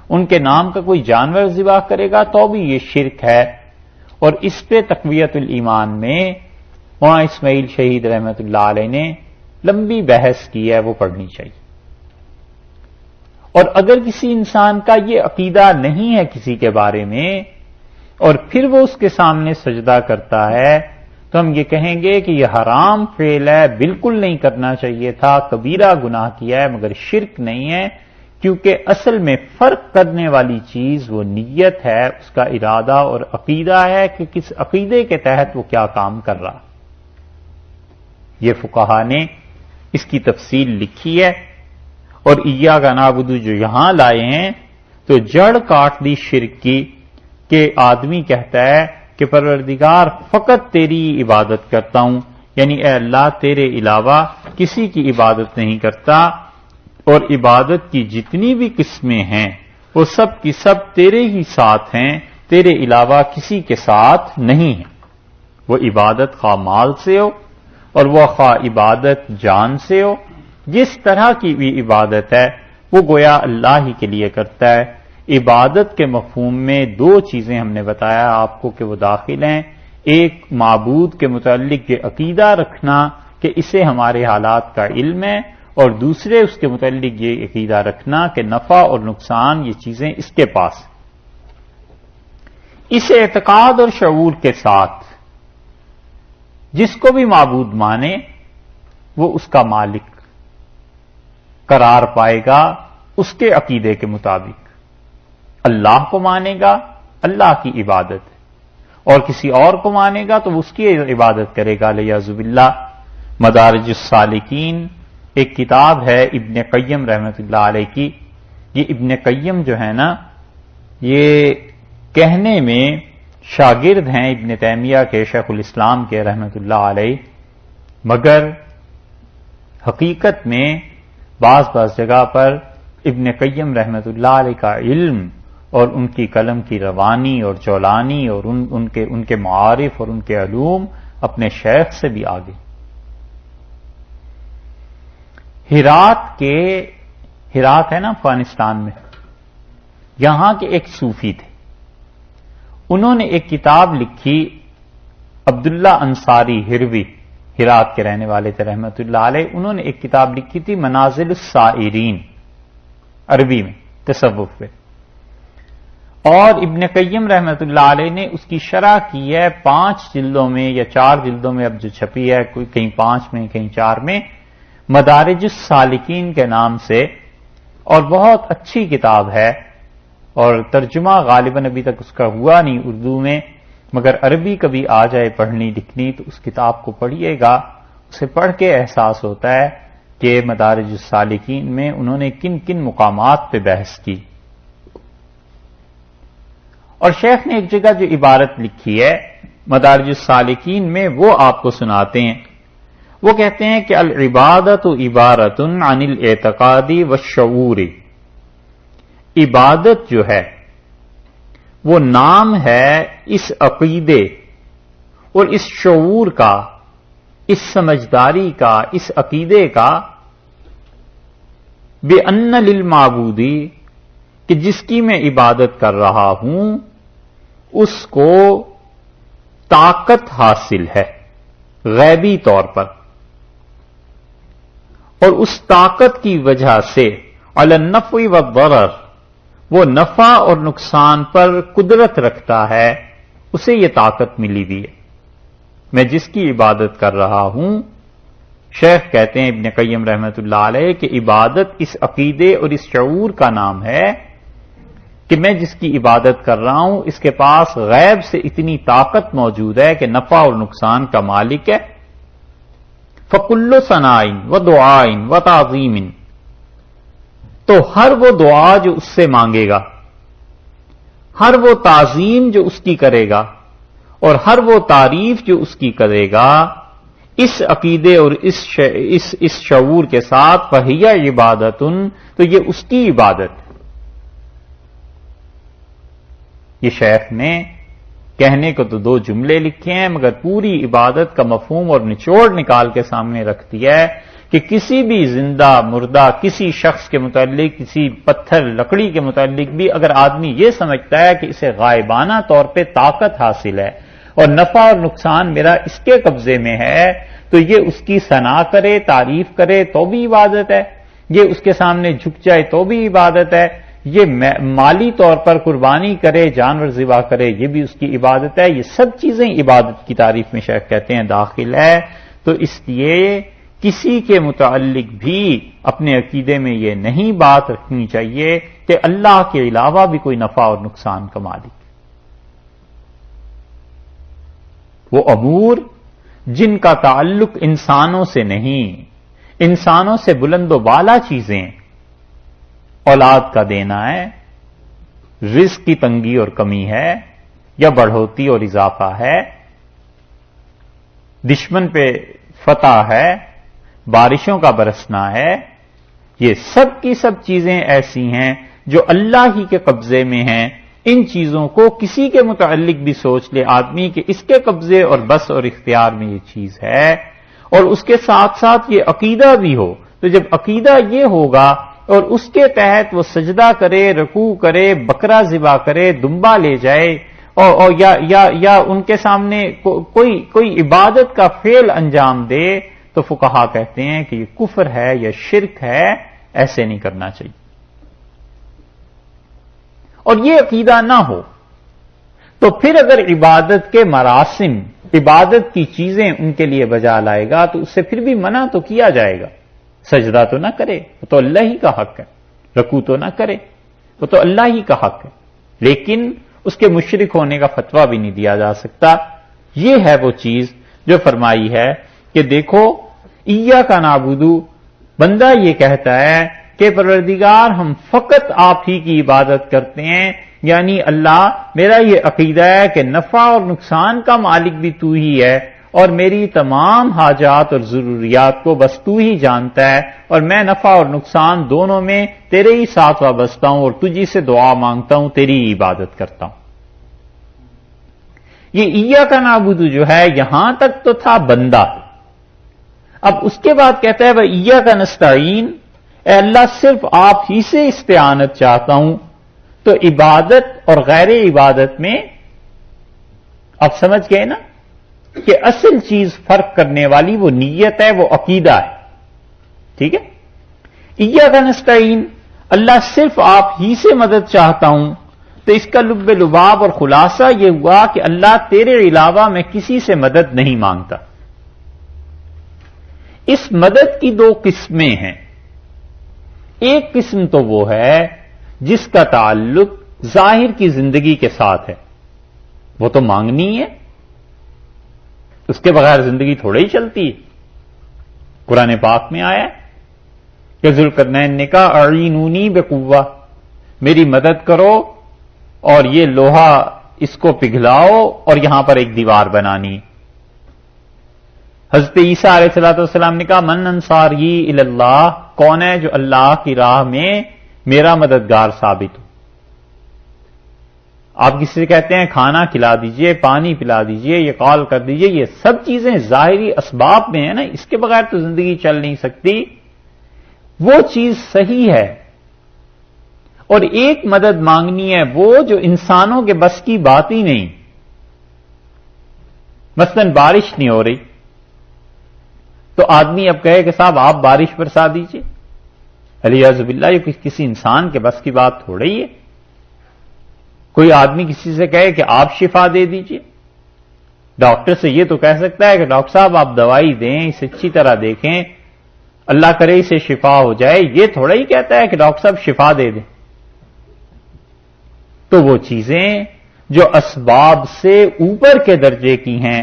ان کے نام کا کوئی جانور ذبح کرے گا تو بھی یہ شرک ہے. اور اس پہ تقویت الایمان میں مولانا اسماعیل شہید رحمۃ اللہ علیہ نے لمبی بحث کی ہے، وہ پڑھنی چاہیے. اور اگر کسی انسان کا یہ عقیدہ نہیں ہے کسی کے بارے میں، اور پھر وہ اس کے سامنے سجدہ کرتا ہے، تو ہم یہ کہیں گے کہ یہ حرام فعل ہے، بالکل نہیں کرنا چاہیے تھا، کبیرہ گناہ کیا ہے، مگر شرک نہیں ہے، کیونکہ اصل میں فرق کرنے والی چیز وہ نیت ہے، اس کا ارادہ اور عقیدہ ہے کہ کس عقیدے کے تحت وہ کیا کام کر رہا. یہ فقہا نے اس کی تفصیل لکھی ہے. اور ایاک نعبد جو یہاں لائے ہیں تو جڑ کاٹ دی شرک کی، کہ آدمی کہتا ہے کہ پروردگار فقط تیری عبادت کرتا ہوں، یعنی اے اللہ تیرے علاوہ کسی کی عبادت نہیں کرتا، اور عبادت کی جتنی بھی قسمیں ہیں وہ سب کی سب تیرے ہی ساتھ ہیں، تیرے علاوہ کسی کے ساتھ نہیں ہیں. وہ عبادت خواہ مال سے ہو اور وہ خواہ عبادت جان سے ہو، جس طرح کی بھی عبادت ہے وہ گویا اللہ ہی کے لیے کرتا ہے. عبادت کے مفہوم میں دو چیزیں ہم نے بتایا آپ کو کہ وہ داخل ہیں. ایک معبود کے متعلق یہ عقیدہ رکھنا کہ اسے ہمارے حالات کا علم ہے، اور دوسرے اس کے متعلق یہ عقیدہ رکھنا کہ نفع اور نقصان یہ چیزیں اس کے پاس. اس اعتقاد اور شعور کے ساتھ جس کو بھی معبود مانے وہ اس کا مالک قرار پائے گا اس کے عقیدے کے مطابق. اللہ کو مانے گا اللہ کی عبادت ہے، اور کسی اور کو مانے گا تو اس کی عبادت کرے گا. لیعذ باللہ. مدارج السالکین ایک کتاب ہے ابن قیم رحمۃ اللہ علیہ کی. یہ ابن قیم جو ہے نا یہ کہنے میں شاگرد ہیں ابن تیمیہ کے، شیخ الاسلام کے رحمۃ اللہ علیہ، مگر حقیقت میں بعض جگہ پر ابن قیم رحمۃ اللہ علیہ کا علم اور ان کی قلم کی روانی اور جولانی اور ان کے معارف اور ان کے علوم اپنے شیخ سے بھی آگے. ہرات ہے نا افغانستان میں، یہاں کے ایک صوفی تھے. انہوں نے ایک کتاب لکھی، عبداللہ انصاری ہروی، ہرات کے رہنے والے تھے رحمت اللہ علیہ. انہوں نے ایک کتاب لکھی تھی منازل السائرین، عربی میں تصوف پہ، اور ابن قیم رحمت اللہ علیہ نے اس کی شرح کی ہے 5 جلدوں میں یا 4 جلدوں میں، اب جو چھپی ہے کوئی کہیں 5 میں کہیں 4 میں، مدارج السالکین کے نام سے. اور بہت اچھی کتاب ہے، اور ترجمہ غالباً ابھی تک اس کا ہوا نہیں اردو میں، مگر عربی کبھی آ جائے پڑھنی لکھنی تو اس کتاب کو پڑھیے گا. اسے پڑھ کے احساس ہوتا ہے کہ مدارج السالکین میں انہوں نے کن کن مقامات پہ بحث کی. اور شیخ نے ایک جگہ جو عبارت لکھی ہے مدارج السالکین میں وہ آپ کو سناتے ہیں. وہ کہتے ہیں کہ العبادت عبارت عن الاعتقاد والشعور. عبادت جو ہے وہ نام ہے اس عقیدے اور اس شعور کا، اس سمجھداری کا، اس عقیدے کا، بِأَنَّ لِلْمَعْبُودِ کہ جس کی میں عبادت کر رہا ہوں اس کو طاقت حاصل ہے غیبی طور پر، اور اس طاقت کی وجہ سے علی النفع والضرر وہ نفع اور نقصان پر قدرت رکھتا ہے، اسے یہ طاقت ملی ہوئی ہے. میں جس کی عبادت کر رہا ہوں، شیخ کہتے ہیں ابن قیم رحمت اللہ علیہ کہ عبادت اس عقیدے اور اس شعور کا نام ہے کہ میں جس کی عبادت کر رہا ہوں اس کے پاس غیب سے اتنی طاقت موجود ہے کہ نفع اور نقصان کا مالک ہے. فَكُلُّ ثَنَاءٍ وَدُعَاءٍ وَتَعْظِيمٍ تو ہر وہ دعا جو اس سے مانگے گا، ہر وہ تعظیم جو اس کی کرے گا، اور ہر وہ تعریف جو اس کی کرے گا، اس عقیدے اور اس شعور کے ساتھ فَهِيَ عِبَادَةٌ تو یہ اس کی عبادت ہے. یہ شیخ نے کہنے کو تو 2 جملے لکھے ہیں مگر پوری عبادت کا مفہوم اور نچوڑ نکال کے سامنے رکھ دیا ہے کہ کسی بھی زندہ مردہ کسی شخص کے متعلق، کسی پتھر لکڑی کے متعلق بھی اگر آدمی یہ سمجھتا ہے کہ اسے غائبانہ طور پہ طاقت حاصل ہے اور نفع اور نقصان میرا اس کے قبضے میں ہے، تو یہ اس کی ثنا کرے، تعریف کرے تو بھی عبادت ہے، یہ اس کے سامنے جھک جائے تو بھی عبادت ہے، یہ مالی طور پر قربانی کرے، جانور ذبح کرے، یہ بھی اس کی عبادت ہے. یہ سب چیزیں عبادت کی تعریف میں شیخ کہتے ہیں داخل ہے. تو اس لیے کسی کے متعلق بھی اپنے عقیدے میں یہ نہیں بات رکھنی چاہیے کہ اللہ کے علاوہ بھی کوئی نفع اور نقصان کا مالک. وہ امور جن کا تعلق انسانوں سے نہیں، انسانوں سے بلند و بالا چیزیں، اولاد کا دینا ہے، رزق کی تنگی اور کمی ہے یا بڑھوتی اور اضافہ ہے، دشمن پہ فتح ہے، بارشوں کا برسنا ہے، یہ سب کی سب چیزیں ایسی ہیں جو اللہ ہی کے قبضے میں ہیں. ان چیزوں کو کسی کے متعلق بھی سوچ لے آدمی کہ اس کے قبضے اور بس اور اختیار میں یہ چیز ہے، اور اس کے ساتھ ساتھ یہ عقیدہ بھی ہو. تو جب عقیدہ یہ ہوگا اور اس کے تحت وہ سجدہ کرے، رکوع کرے، بکرا ذبح کرے، دمبا لے جائے اور یا ان کے سامنے کوئی عبادت کا فعل انجام دے، تو فقہا کہتے ہیں کہ یہ کفر ہے یا شرک ہے، ایسے نہیں کرنا چاہیے۔ اور یہ عقیدہ نہ ہو تو پھر اگر عبادت کے مراسم، عبادت کی چیزیں ان کے لیے بجا لائے گا تو اس سے پھر بھی منع تو کیا جائے گا۔ سجدہ تو نہ کرے، وہ تو اللہ ہی کا حق ہے، رکوع تو نہ کرے، وہ تو اللہ ہی کا حق ہے، لیکن اس کے مشرک ہونے کا فتویٰ بھی نہیں دیا جا سکتا۔ یہ ہے وہ چیز جو فرمائی ہے کہ دیکھو ایاک نعبد، بندہ یہ کہتا ہے کہ پروردگار ہم فقط آپ ہی کی عبادت کرتے ہیں، یعنی اللہ میرا یہ عقیدہ ہے کہ نفع اور نقصان کا مالک بھی تو ہی ہے، اور میری تمام حاجات اور ضروریات کو بس تو ہی جانتا ہے، اور میں نفع اور نقصان دونوں میں تیرے ہی ساتھ وابستہ ہوں اور تجھی سے دعا مانگتا ہوں، تیری عبادت کرتا ہوں۔ یہ ایاک نعبد جو ہے یہاں تک تو تھا بندہ، اب اس کے بعد کہتا ہے وہ ایاک نستعین، اے اللہ صرف آپ ہی سے استعانت چاہتا ہوں۔ تو عبادت اور غیر عبادت میں اب سمجھ گئے نا کہ اصل چیز فرق کرنے والی وہ نیت ہے، وہ عقیدہ ہے، ٹھیک ہے؟ ایاک نستعین، اللہ صرف آپ ہی سے مدد چاہتا ہوں، تو اس کا لب لباب اور خلاصہ یہ ہوا کہ اللہ تیرے علاوہ میں کسی سے مدد نہیں مانگتا۔ اس مدد کی دو قسمیں ہیں، ایک قسم تو وہ ہے جس کا تعلق ظاہر کی زندگی کے ساتھ ہے، وہ تو مانگنی ہے، اس کے بغیر زندگی تھوڑا ہی چلتی ہے۔ قرآن پاک میں آیا کہ ذوالقرنین نے کہا اعینونی بقوہ، میری مدد کرو اور یہ لوہا اس کو پگھلاؤ اور یہاں پر ایک دیوار بنانی۔ حضرت عیسیٰ علیہ السلام نے کہا من انصاری الی اللہ، کون ہے جو اللہ کی راہ میں میرا مددگار ثابت ہو۔ آپ کسی سے کہتے ہیں کھانا کھلا دیجئے، پانی پلا دیجئے، یہ کال کر دیجئے، یہ سب چیزیں ظاہری اسباب میں ہیں نا، اس کے بغیر تو زندگی چل نہیں سکتی، وہ چیز صحیح ہے۔ اور ایک مدد مانگنی ہے وہ جو انسانوں کے بس کی بات ہی نہیں، مثلا بارش نہیں ہو رہی تو آدمی اب کہے کہ صاحب آپ بارش برسا دیجئے، علیہ باللہ، یہ کسی انسان کے بس کی بات تھوڑی ہی ہے۔ کوئی آدمی کسی سے کہے کہ آپ شفا دے دیجئے، ڈاکٹر سے یہ تو کہہ سکتا ہے کہ ڈاکٹر صاحب آپ دوائی دیں، اسے اچھی طرح دیکھیں، اللہ کرے اسے شفا ہو جائے، یہ تھوڑا ہی کہتا ہے کہ ڈاکٹر صاحب شفا دے دیں۔ تو وہ چیزیں جو اسباب سے اوپر کے درجے کی ہیں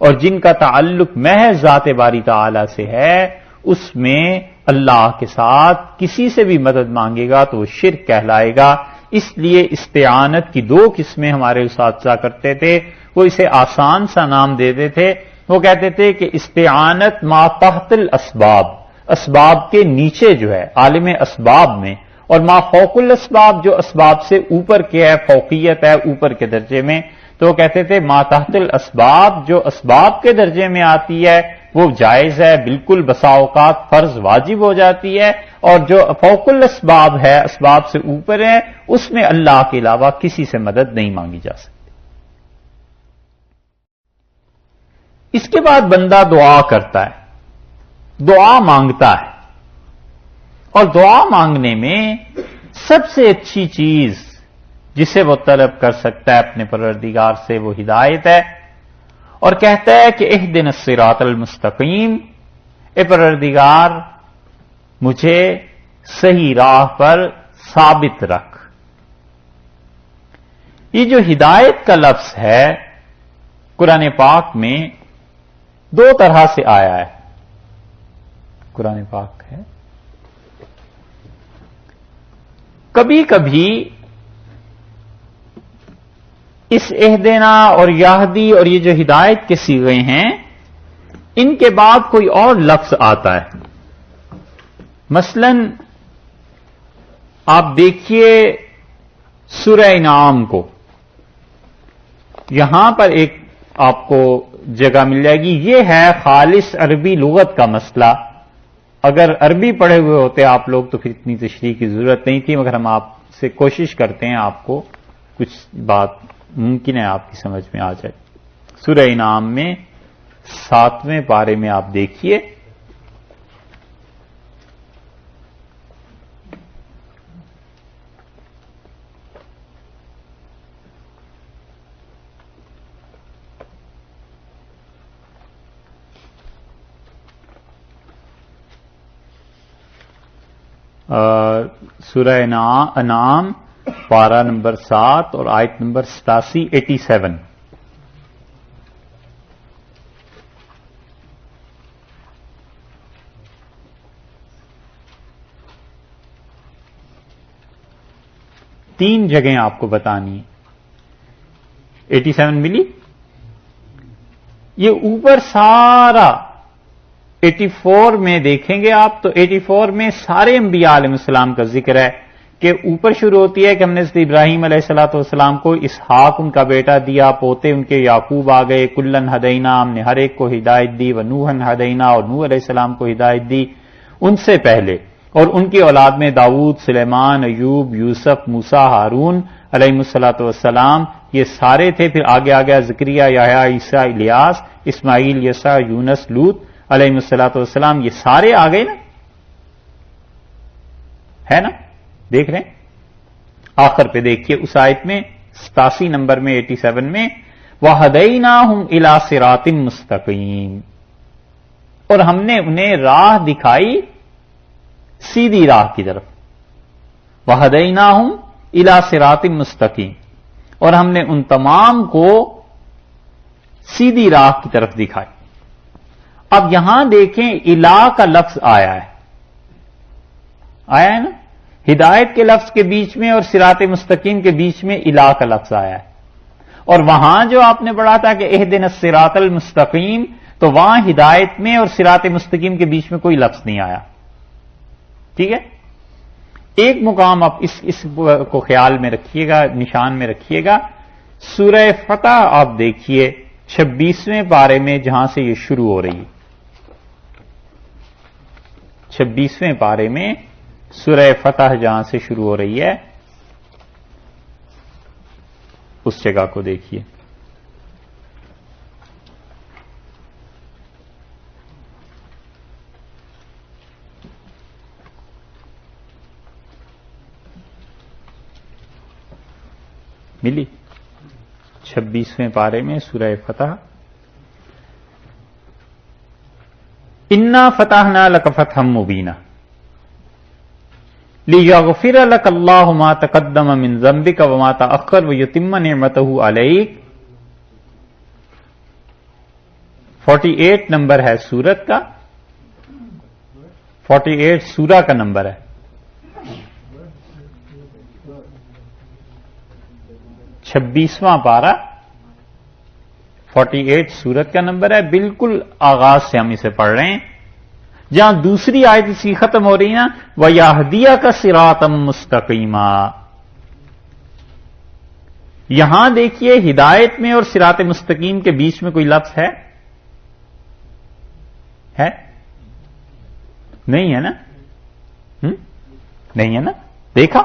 اور جن کا تعلق محض ذات باری تعالی سے ہے، اس میں اللہ کے ساتھ کسی سے بھی مدد مانگے گا تو وہ شرک کہلائے گا۔ اس لیے استعانت کی دو قسمیں ہمارے اساتذہ کرتے تھے، وہ اسے آسان سا نام دیتے تھے، وہ کہتے تھے کہ استعانت ما تحت الاسباب، اسباب کے نیچے جو ہے عالم اسباب میں، اور ما فوق الاسباب جو اسباب سے اوپر کے ہے، فوقیت ہے اوپر کے درجے میں، تو وہ کہتے تھے ما تحت الاسباب جو اسباب کے درجے میں آتی ہے وہ جائز ہے، بالکل بسا اوقات فرض واجب ہو جاتی ہے، اور جو فوق الاسباب ہے، اسباب سے اوپر ہے، اس میں اللہ کے علاوہ کسی سے مدد نہیں مانگی جا سکتی۔ اس کے بعد بندہ دعا کرتا ہے، دعا مانگتا ہے، اور دعا مانگنے میں سب سے اچھی چیز جسے وہ طلب کر سکتا ہے اپنے پروردگار سے وہ ہدایت ہے، اور کہتا ہے کہ اہدنا الصراط المستقیم، اے پروردگار مجھے صحیح راہ پر ثابت رکھ۔ یہ جو ہدایت کا لفظ ہے قرآن پاک میں دو طرح سے آیا ہے، قرآن پاک ہے کبھی کبھی اس اہدنا اور یہدی اور یہ جو ہدایت کے صیغے ہیں ان کے بعد کوئی اور لفظ آتا ہے۔ مثلا آپ دیکھیے سورہ انعام کو، یہاں پر ایک آپ کو جگہ مل جائے گی، یہ ہے خالص عربی لغت کا مسئلہ اگر عربی پڑھے ہوئے ہوتے آپ لوگ تو پھر اتنی تشریح کی ضرورت نہیں تھی، مگر ہم آپ سے کوشش کرتے ہیں آپ کو کچھ بات ممکن ہے آپ کی سمجھ میں آ جائے۔ سورہ انعام میں 7ویں پارے میں آپ دیکھیے، سورہ انعام پارہ نمبر 7 اور آیت نمبر 87 تین جگہیں آپ کو بتانی ہے۔ 87 ملی؟ یہ اوپر سارا 84 میں دیکھیں گے آپ تو 84 میں سارے انبیاء علیہ السلام کا ذکر ہے کہ اوپر شروع ہوتی ہے کہ ہم نے ابراہیم علیہ الصلوۃ والسلام کو اسحاق ان کا بیٹا دیا، پوتے ان کے یعقوب آ گئے، کلن ہدینا ہم نے ہر ایک کو ہدایت دی، ونوحن ہدینا اور نوح علیہ السلام کو ہدایت دی ان سے پہلے، اور ان کی اولاد میں داؤد، سلیمان، ایوب، یوسف، موسیٰ، ہارون علیہ الصلوۃ والسلام یہ سارے تھے۔ پھر آگے آگے زکریا، یحییٰ، عیسیٰ، الیاس، اسماعیل، یسع، یونس، لوط علیہ الصلوۃ والسلام یہ سارے آ گئے نا، ہے نا؟ دیکھ رہے ہیں آخر پہ دیکھیے اس آیت میں 87 نمبر میں 87 میں وَهَدَيْنَاهُمْ إِلَىٰ صِرَاطٍ مُسْتَقِيمٍ، اور ہم نے انہیں راہ دکھائی سیدھی راہ کی طرف۔ وَهَدَيْنَاهُمْ إِلَىٰ صِرَاطٍ مُسْتَقِيمٍ، اور ہم نے ان تمام کو سیدھی راہ کی طرف دکھائی۔ اب یہاں دیکھیں الہ کا لفظ آیا ہے نا، ہدایت کے لفظ کے بیچ میں اور صراط مستقیم کے بیچ میں الہ کا لفظ آیا ہے، اور وہاں جو آپ نے پڑھا تھا کہ اہدنا الصراط المستقیم، تو وہاں ہدایت میں اور صراط مستقیم کے بیچ میں کوئی لفظ نہیں آیا، ٹھیک ہے؟ ایک مقام آپ اس کو خیال میں رکھیے گا، نشان میں رکھیے گا، سورہ فتح آپ دیکھیے 26ویں پارے میں جہاں سے یہ شروع ہو رہی ہے، 26ویں پارے میں سورہ فتح جہاں سے شروع ہو رہی ہے اس جگہ کو دیکھیے۔ ملی 26ویں پارے میں سورہ فتح، انا فتحنا لک فتحا مبینا لیغفر لک اللہ ما تقدم من ذنبک وما تأخر ویتم نعمتہ علیک۔ 48 نمبر ہے سورت کا، 48 سورہ کا نمبر ہے، 26واں پارہ 48 سورت کا نمبر ہے، بالکل آغاز سے ہم اسے پڑھ رہے ہیں، جہاں دوسری آیت اس کی ختم ہو رہی نا وَيَهْدِيَكَ صِرَاطًا مُسْتَقِيمًا۔ یہاں دیکھیے ہدایت میں اور صراط مستقیم کے بیچ میں کوئی لفظ ہے نہیں ہے نا؟ نہیں ہے نا؟ دیکھا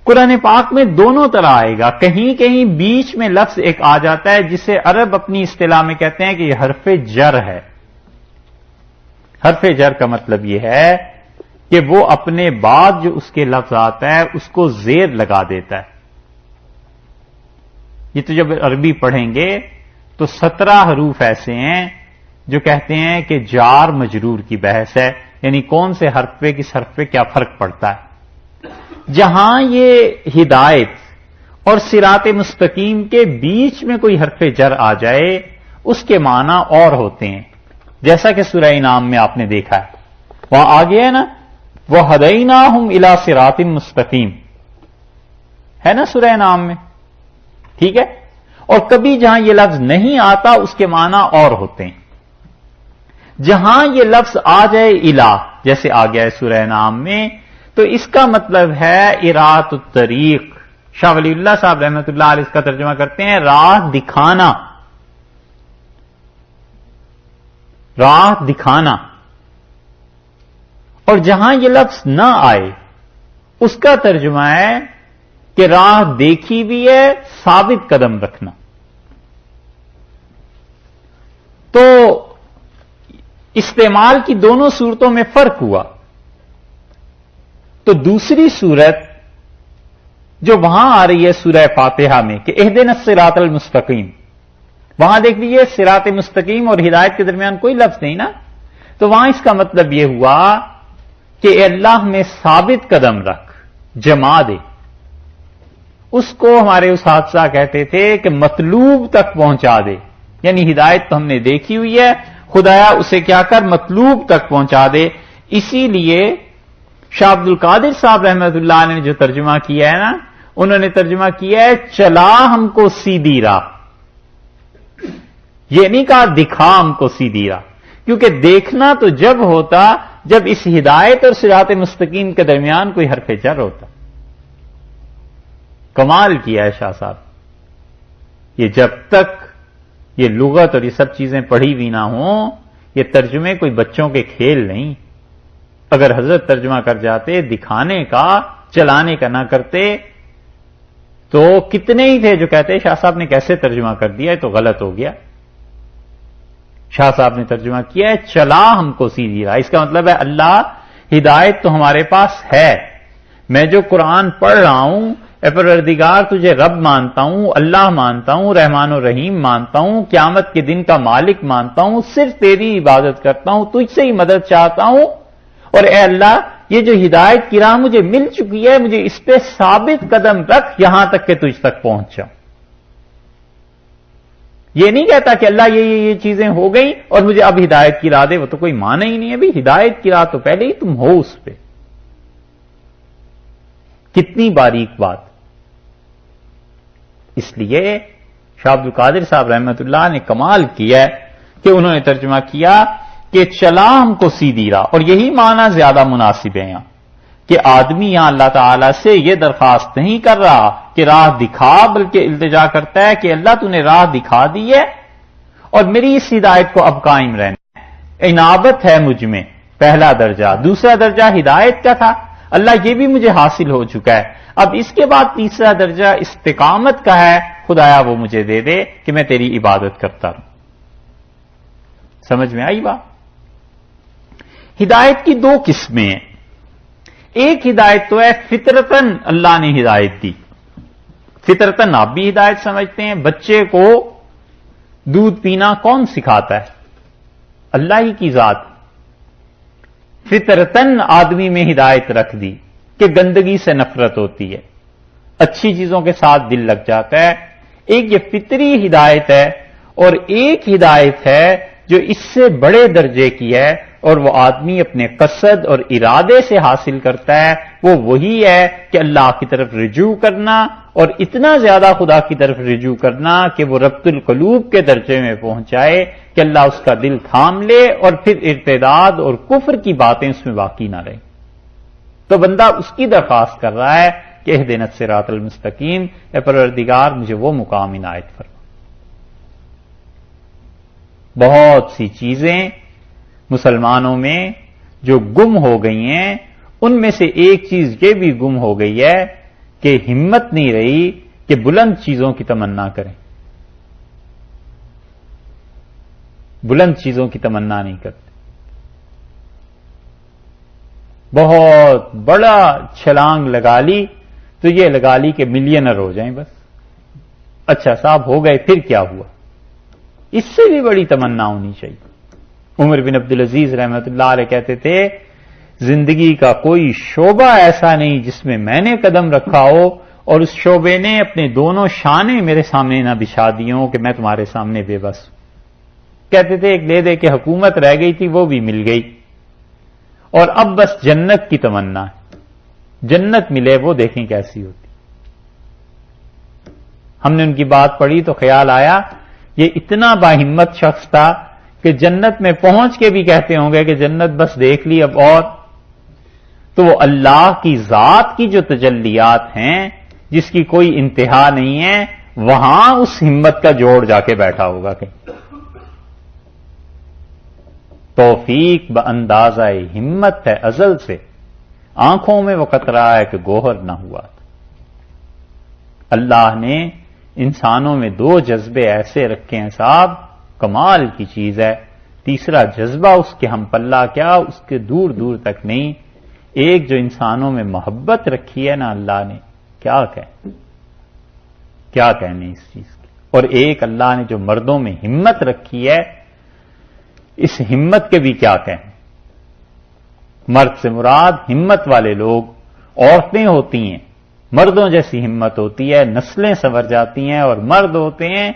قرآن پاک میں دونوں طرح آئے گا، کہیں کہیں بیچ میں لفظ ایک آ جاتا ہے جسے عرب اپنی اصطلاح میں کہتے ہیں کہ یہ حرف جر ہے۔ حرف جر کا مطلب یہ ہے کہ وہ اپنے بعد جو اس کے لفظ آتا ہے اس کو زیر لگا دیتا ہے۔ یہ تو جب عربی پڑھیں گے تو 17 حروف ایسے ہیں جو کہتے ہیں کہ جار مجرور کی بحث ہے، یعنی کون سے حرف پہ کس حرف پہ کیا فرق پڑتا ہے۔ جہاں یہ ہدایت اور صراط مستقیم کے بیچ میں کوئی حرف جر آ جائے اس کے معنی اور ہوتے ہیں، جیسا کہ سورہ انعام میں آپ نے دیکھا ہے، وہاں آگے ہے نا وَهَدَيْنَاهُمْ إِلَىٰ صِرَاطٍ مُسْتَقِيمٍ، ہے نا سورہ انعام میں، ٹھیک ہے؟ اور کبھی جہاں یہ لفظ نہیں آتا اس کے معنی اور ہوتے ہیں۔ جہاں یہ لفظ آ جائے الہ، جیسے آ گیا ہے سورہ انعام میں، تو اس کا مطلب ہے اراۃ الطریق۔ شاہ ولی اللہ صاحب رحمۃ اللہ علیہ اس کا ترجمہ کرتے ہیں راہ دکھانا، راہ دکھانا۔ اور جہاں یہ لفظ نہ آئے اس کا ترجمہ ہے کہ راہ دیکھی بھی ہے، ثابت قدم رکھنا. تو استعمال کی دونوں صورتوں میں فرق ہوا. تو دوسری صورت جو وہاں آ رہی ہے سورہ فاتحہ میں کہ اہدنا الصراط المستقیم، وہاں دیکھ لیجیے صراط مستقیم اور ہدایت کے درمیان کوئی لفظ نہیں نا. تو وہاں اس کا مطلب یہ ہوا کہ اے اللہ میں ثابت قدم رکھ، جما دے. اس کو ہمارے اساتذہ کہتے تھے کہ مطلوب تک پہنچا دے. یعنی ہدایت تو ہم نے دیکھی ہوئی ہے، خدایا اسے کیا کر مطلوب تک پہنچا دے. اسی لیے شاہ عبد القادر صاحب رحمۃ اللہ نے جو ترجمہ کیا ہے نا، انہوں نے ترجمہ کیا ہے چلا ہم کو سیدھی راہ. یہ نہیں کہا دکھا ہم کو سیدھی راہ، کیونکہ دیکھنا تو جب ہوتا جب اس ہدایت اور صراط مستقیم کے درمیان کوئی حرف جر ہوتا. کمال کیا ہے شاہ صاحب. یہ جب تک یہ لغت اور یہ سب چیزیں پڑھی بھی نہ ہوں، یہ ترجمے کوئی بچوں کے کھیل نہیں. اگر حضرت ترجمہ کر جاتے دکھانے کا چلانے کا نہ کرتے تو کتنے ہی تھے جو کہتے شاہ صاحب نے کیسے ترجمہ کر دیا ہے تو غلط ہو گیا. شاہ صاحب نے ترجمہ کیا ہے چلا ہم کو سیدھی راہ. اس کا مطلب ہے اللہ ہدایت تو ہمارے پاس ہے، میں جو قرآن پڑھ رہا ہوں اے پروردگار تجھے رب مانتا ہوں، اللہ مانتا ہوں، رحمان و رحیم مانتا ہوں، قیامت کے دن کا مالک مانتا ہوں، صرف تیری عبادت کرتا ہوں، تجھ سے ہی مدد چاہتا ہوں. اور اے اللہ یہ جو ہدایت کی راہ مجھے مل چکی ہے مجھے اس پہ ثابت قدم رکھ یہاں تک کہ تجھ تک پہنچ جاؤں. یہ نہیں کہتا کہ اللہ یہ چیزیں ہو گئیں اور مجھے اب ہدایت کی راہ دے، وہ تو کوئی معنی ہی نہیں ہے. بھائی ہدایت کی راہ تو پہلے ہی تم ہو اس پہ. کتنی باریک بات. اس لیے شاہ عبد القادر صاحب رحمۃ اللہ نے کمال کیا ہے کہ انہوں نے ترجمہ کیا کہ چلا ہم کو سیدھی راہ. اور یہی معنی زیادہ مناسب ہے یہاں کہ آدمی یہاں اللہ تعالی سے یہ درخواست نہیں کر رہا کہ راہ دکھا، بلکہ التجا کرتا ہے کہ اللہ تو نے راہ دکھا دی ہے اور میری اس ہدایت کو اب قائم رہنا. عنابت ہے مجھ میں پہلا درجہ، دوسرا درجہ ہدایت کا تھا، اللہ یہ بھی مجھے حاصل ہو چکا ہے. اب اس کے بعد تیسرا درجہ استقامت کا ہے، خدایا وہ مجھے دے دے کہ میں تیری عبادت کرتا رہوں. سمجھ میں آئی بات؟ ہدایت کی دو قسمیں ہیں. ایک ہدایت تو ہے فطرتاً اللہ نے ہدایت دی. فطرتاً آپ بھی ہدایت سمجھتے ہیں. بچے کو دودھ پینا کون سکھاتا ہے؟ اللہ ہی کی ذات. فطرتاً آدمی میں ہدایت رکھ دی کہ گندگی سے نفرت ہوتی ہے، اچھی چیزوں کے ساتھ دل لگ جاتا ہے. ایک یہ فطری ہدایت ہے اور ایک ہدایت ہے جو اس سے بڑے درجے کی ہے اور وہ آدمی اپنے قصد اور ارادے سے حاصل کرتا ہے. وہ وہی ہے کہ اللہ کی طرف رجوع کرنا اور اتنا زیادہ خدا کی طرف رجوع کرنا کہ وہ ربط القلوب کے درجے میں پہنچائے کہ اللہ اس کا دل تھام لے اور پھر ارتداد اور کفر کی باتیں اس میں باقی نہ رہیں. تو بندہ اس کی درخواست کر رہا ہے کہ اہدنا الصراط المستقیم، اے پروردگار مجھے وہ مقام عنایت فرما. بہت سی چیزیں مسلمانوں میں جو گم ہو گئی ہیں ان میں سے ایک چیز یہ بھی گم ہو گئی ہے کہ ہمت نہیں رہی کہ بلند چیزوں کی تمنا کریں. بلند چیزوں کی تمنا نہیں کرتے. بہت بڑا چھلانگ لگا لی تو یہ لگا لی کہ ملینر ہو جائیں بس. اچھا صاحب ہو گئے پھر کیا ہوا؟ اس سے بھی بڑی تمنا ہونی چاہیے. عمر بن عبدالعزیز رحمۃ اللہ علیہ کہتے تھے زندگی کا کوئی شعبہ ایسا نہیں جس میں میں نے قدم رکھا ہو اور اس شعبے نے اپنے دونوں شانے میرے سامنے نہ بچھا دی ہوں کہ میں تمہارے سامنے بے بس. کہتے تھے ایک لے دے کے حکومت رہ گئی تھی وہ بھی مل گئی اور اب بس جنت کی تمنا ہے. جنت ملے وہ دیکھیں کیسی ہوتی. ہم نے ان کی بات پڑھی تو خیال آیا یہ اتنا باہمت شخص تھا کہ جنت میں پہنچ کے بھی کہتے ہوں گے کہ جنت بس دیکھ لی اب اور. تو وہ اللہ کی ذات کی جو تجلیات ہیں جس کی کوئی انتہا نہیں ہے وہاں اس ہمت کا جوڑ جا کے بیٹھا ہوگا کہیں. توفیق باندازہ ہمت ہے ازل سے، آنکھوں میں وہ قطرہ ہے کہ گوہر نہ ہوا تھا۔ اللہ نے انسانوں میں دو جذبے ایسے رکھے ہیں صاحب، کمال کی چیز ہے۔ تیسرا جذبہ اس کے ہم پلہ کیا، اس کے دور دور تک نہیں۔ ایک جو انسانوں میں محبت رکھی ہے نا اللہ نے، کیا کہنے اس چیز کی، اور ایک اللہ نے جو مردوں میں ہمت رکھی ہے، اس ہمت کے بھی کیا کہیں۔ مرد سے مراد ہمت والے لوگ، عورتیں ہوتی ہیں مردوں جیسی ہمت ہوتی ہے، نسلیں سنور جاتی ہیں، اور مرد ہوتے ہیں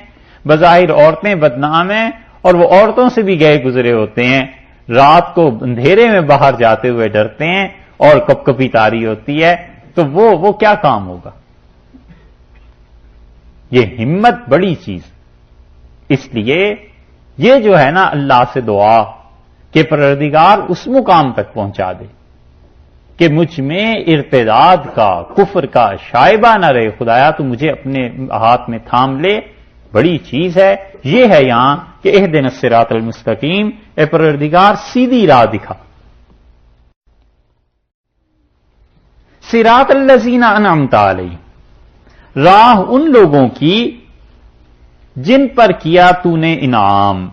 بظاہر عورتیں بدنام ہیں، اور وہ عورتوں سے بھی گئے گزرے ہوتے ہیں، رات کو اندھیرے میں باہر جاتے ہوئے ڈرتے ہیں، اور کپ کپی تاری ہوتی ہے، تو وہ کیا کام ہوگا۔ یہ ہمت بڑی چیز، اس لیے یہ جو ہے نا اللہ سے دعا کہ پروردگار اس مقام تک پہنچا دے کہ مجھ میں ارتداد کا، کفر کا شائبہ نہ رہے، خدایا تو مجھے اپنے ہاتھ میں تھام لے، بڑی چیز ہے۔ یہ ہے یہاں کہ اہدنا الصراط المستقیم، اے پروردگار سیدھی راہ دکھا۔ صراط الذین انعمت علیہم، راہ ان لوگوں کی جن پر کیا تو نے انعام۔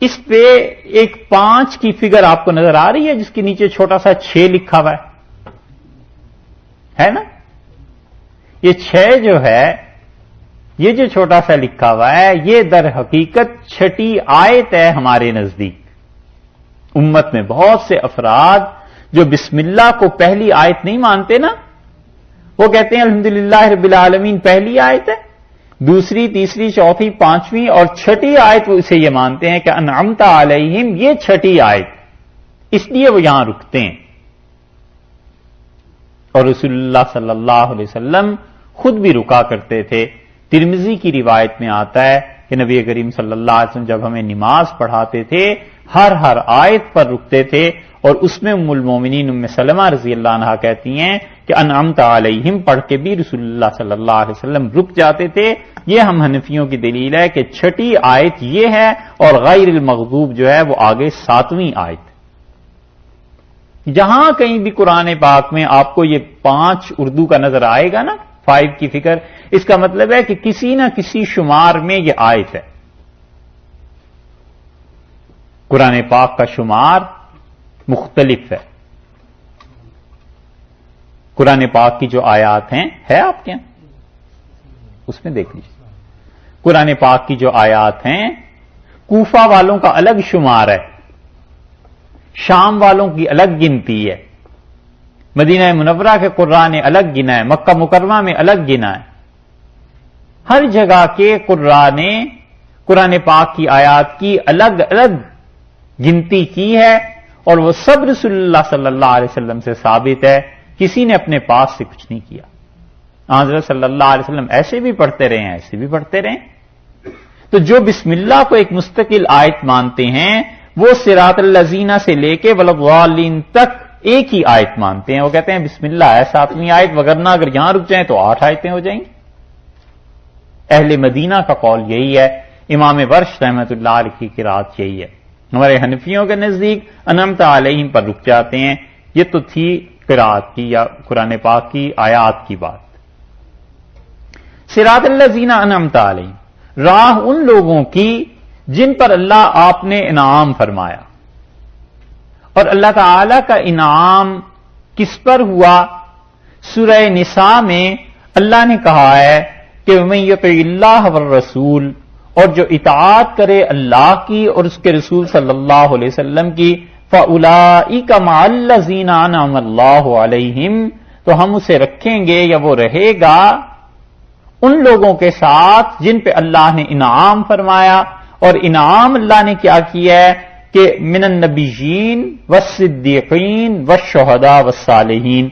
اس پہ ایک 5 کی فگر آپ کو نظر آ رہی ہے، جس کے نیچے چھوٹا سا 6 لکھا ہوا ہے نا؟ یہ 6 جو ہے، یہ جو چھوٹا سا لکھا ہوا ہے، یہ در حقیقت 6ٹی آیت ہے ہمارے نزدیک۔ امت میں بہت سے افراد جو بسم اللہ کو پہلی آیت نہیں مانتے نا، وہ کہتے ہیں الحمدللہ رب العالمین پہلی آیت ہے، دوسری، تیسری، چوتھی، 5ویں اور 6ٹی آیت وہ اسے یہ مانتے ہیں کہ انعمت علیہم یہ 6ٹی آیت، اس لیے وہ یہاں رکتے ہیں۔ اور رسول اللہ صلی اللہ علیہ وسلم خود بھی رکا کرتے تھے۔ ترمذی کی روایت میں آتا ہے کہ نبی کریم صلی اللہ علیہ وسلم جب ہمیں نماز پڑھاتے تھے ہر آیت پر رکتے تھے، اور اس میں ام المومنین ام سلمہ رضی اللہ عنہا کہتی ہیں کہ انعمت علیہم پڑھ کے بھی رسول اللہ صلی اللہ علیہ وسلم رک جاتے تھے۔ یہ ہم حنفیوں کی دلیل ہے کہ 6ٹی آیت یہ ہے، اور غیر المغضوب جو ہے وہ آگے 7ویں آیت۔ جہاں کہیں بھی قرآن پاک میں آپ کو یہ 5 اردو کا نظر آئے گا نا، 5 کی فکر، اس کا مطلب ہے کہ کسی نہ کسی شمار میں یہ آیت ہے۔ قرآن پاک کا شمار مختلف ہے۔ قرآن پاک کی جو آیات ہیں، ہے آپ کے یہاں؟ اس میں دیکھ لیجیے۔ قرآن پاک کی جو آیات ہیں، کوفہ والوں کا الگ شمار ہے، شام والوں کی الگ گنتی ہے، مدینہ منورہ کے قراء نے الگ گنا ہے، مکہ مکرمہ میں الگ گنا ہے۔ ہر جگہ کے قراء نے قرآن پاک کی آیات کی الگ الگ گنتی کی ہے، اور وہ سب رسول اللہ صلی اللہ علیہ وسلم سے ثابت ہے، کسی نے اپنے پاس سے کچھ نہیں کیا۔ حضرت صلی اللہ علیہ وسلم ایسے بھی پڑھتے رہے ہیں، ایسے بھی پڑھتے رہے ہیں۔ تو جو بسم اللہ کو ایک مستقل آیت مانتے ہیں، وہ صراط الذین سے لے کے وَلَضَّالِّينَ تک ایک ہی آیت مانتے ہیں۔ وہ کہتے ہیں بسم اللہ ہے 7ویں آیت، وگرنہ اگر یہاں رک جائیں تو 8 آیتیں ہو جائیں گی۔ اہل مدینہ کا قول یہی ہے، امام ورش رحمۃ اللہ علیہ کی قرات یہی ہے۔ ہمارے حنفیوں کے نزدیک انعمت علیہم پر رک جاتے ہیں۔ یہ تو تھی قرات کی یا قرآن پاک کی آیات کی بات۔ صراط الذین انعمت علیہم، راہ ان لوگوں کی جن پر اللہ آپ نے انعام فرمایا۔ اور اللہ تعالی کا انعام کس پر ہوا؟ سورہ نساء میں اللہ نے کہا ہے کہ وَمَن يُطِعِ اللَّهَ وَالرَّسُولَ، اور جو اطاعت کرے اللہ کی اور اس کے رسول صلی اللہ علیہ وسلم کی، فَأُولَئِكَ مَعَ الَّذِينَ أَنْعَمَ اللَّهُ عَلَيْهِمْ، تو ہم اسے رکھیں گے یا وہ رہے گا ان لوگوں کے ساتھ جن پہ اللہ نے انعام فرمایا۔ اور انعام اللہ نے کیا کیا ہے کہ من النبیین والصدیقین والشہداء والصالحین،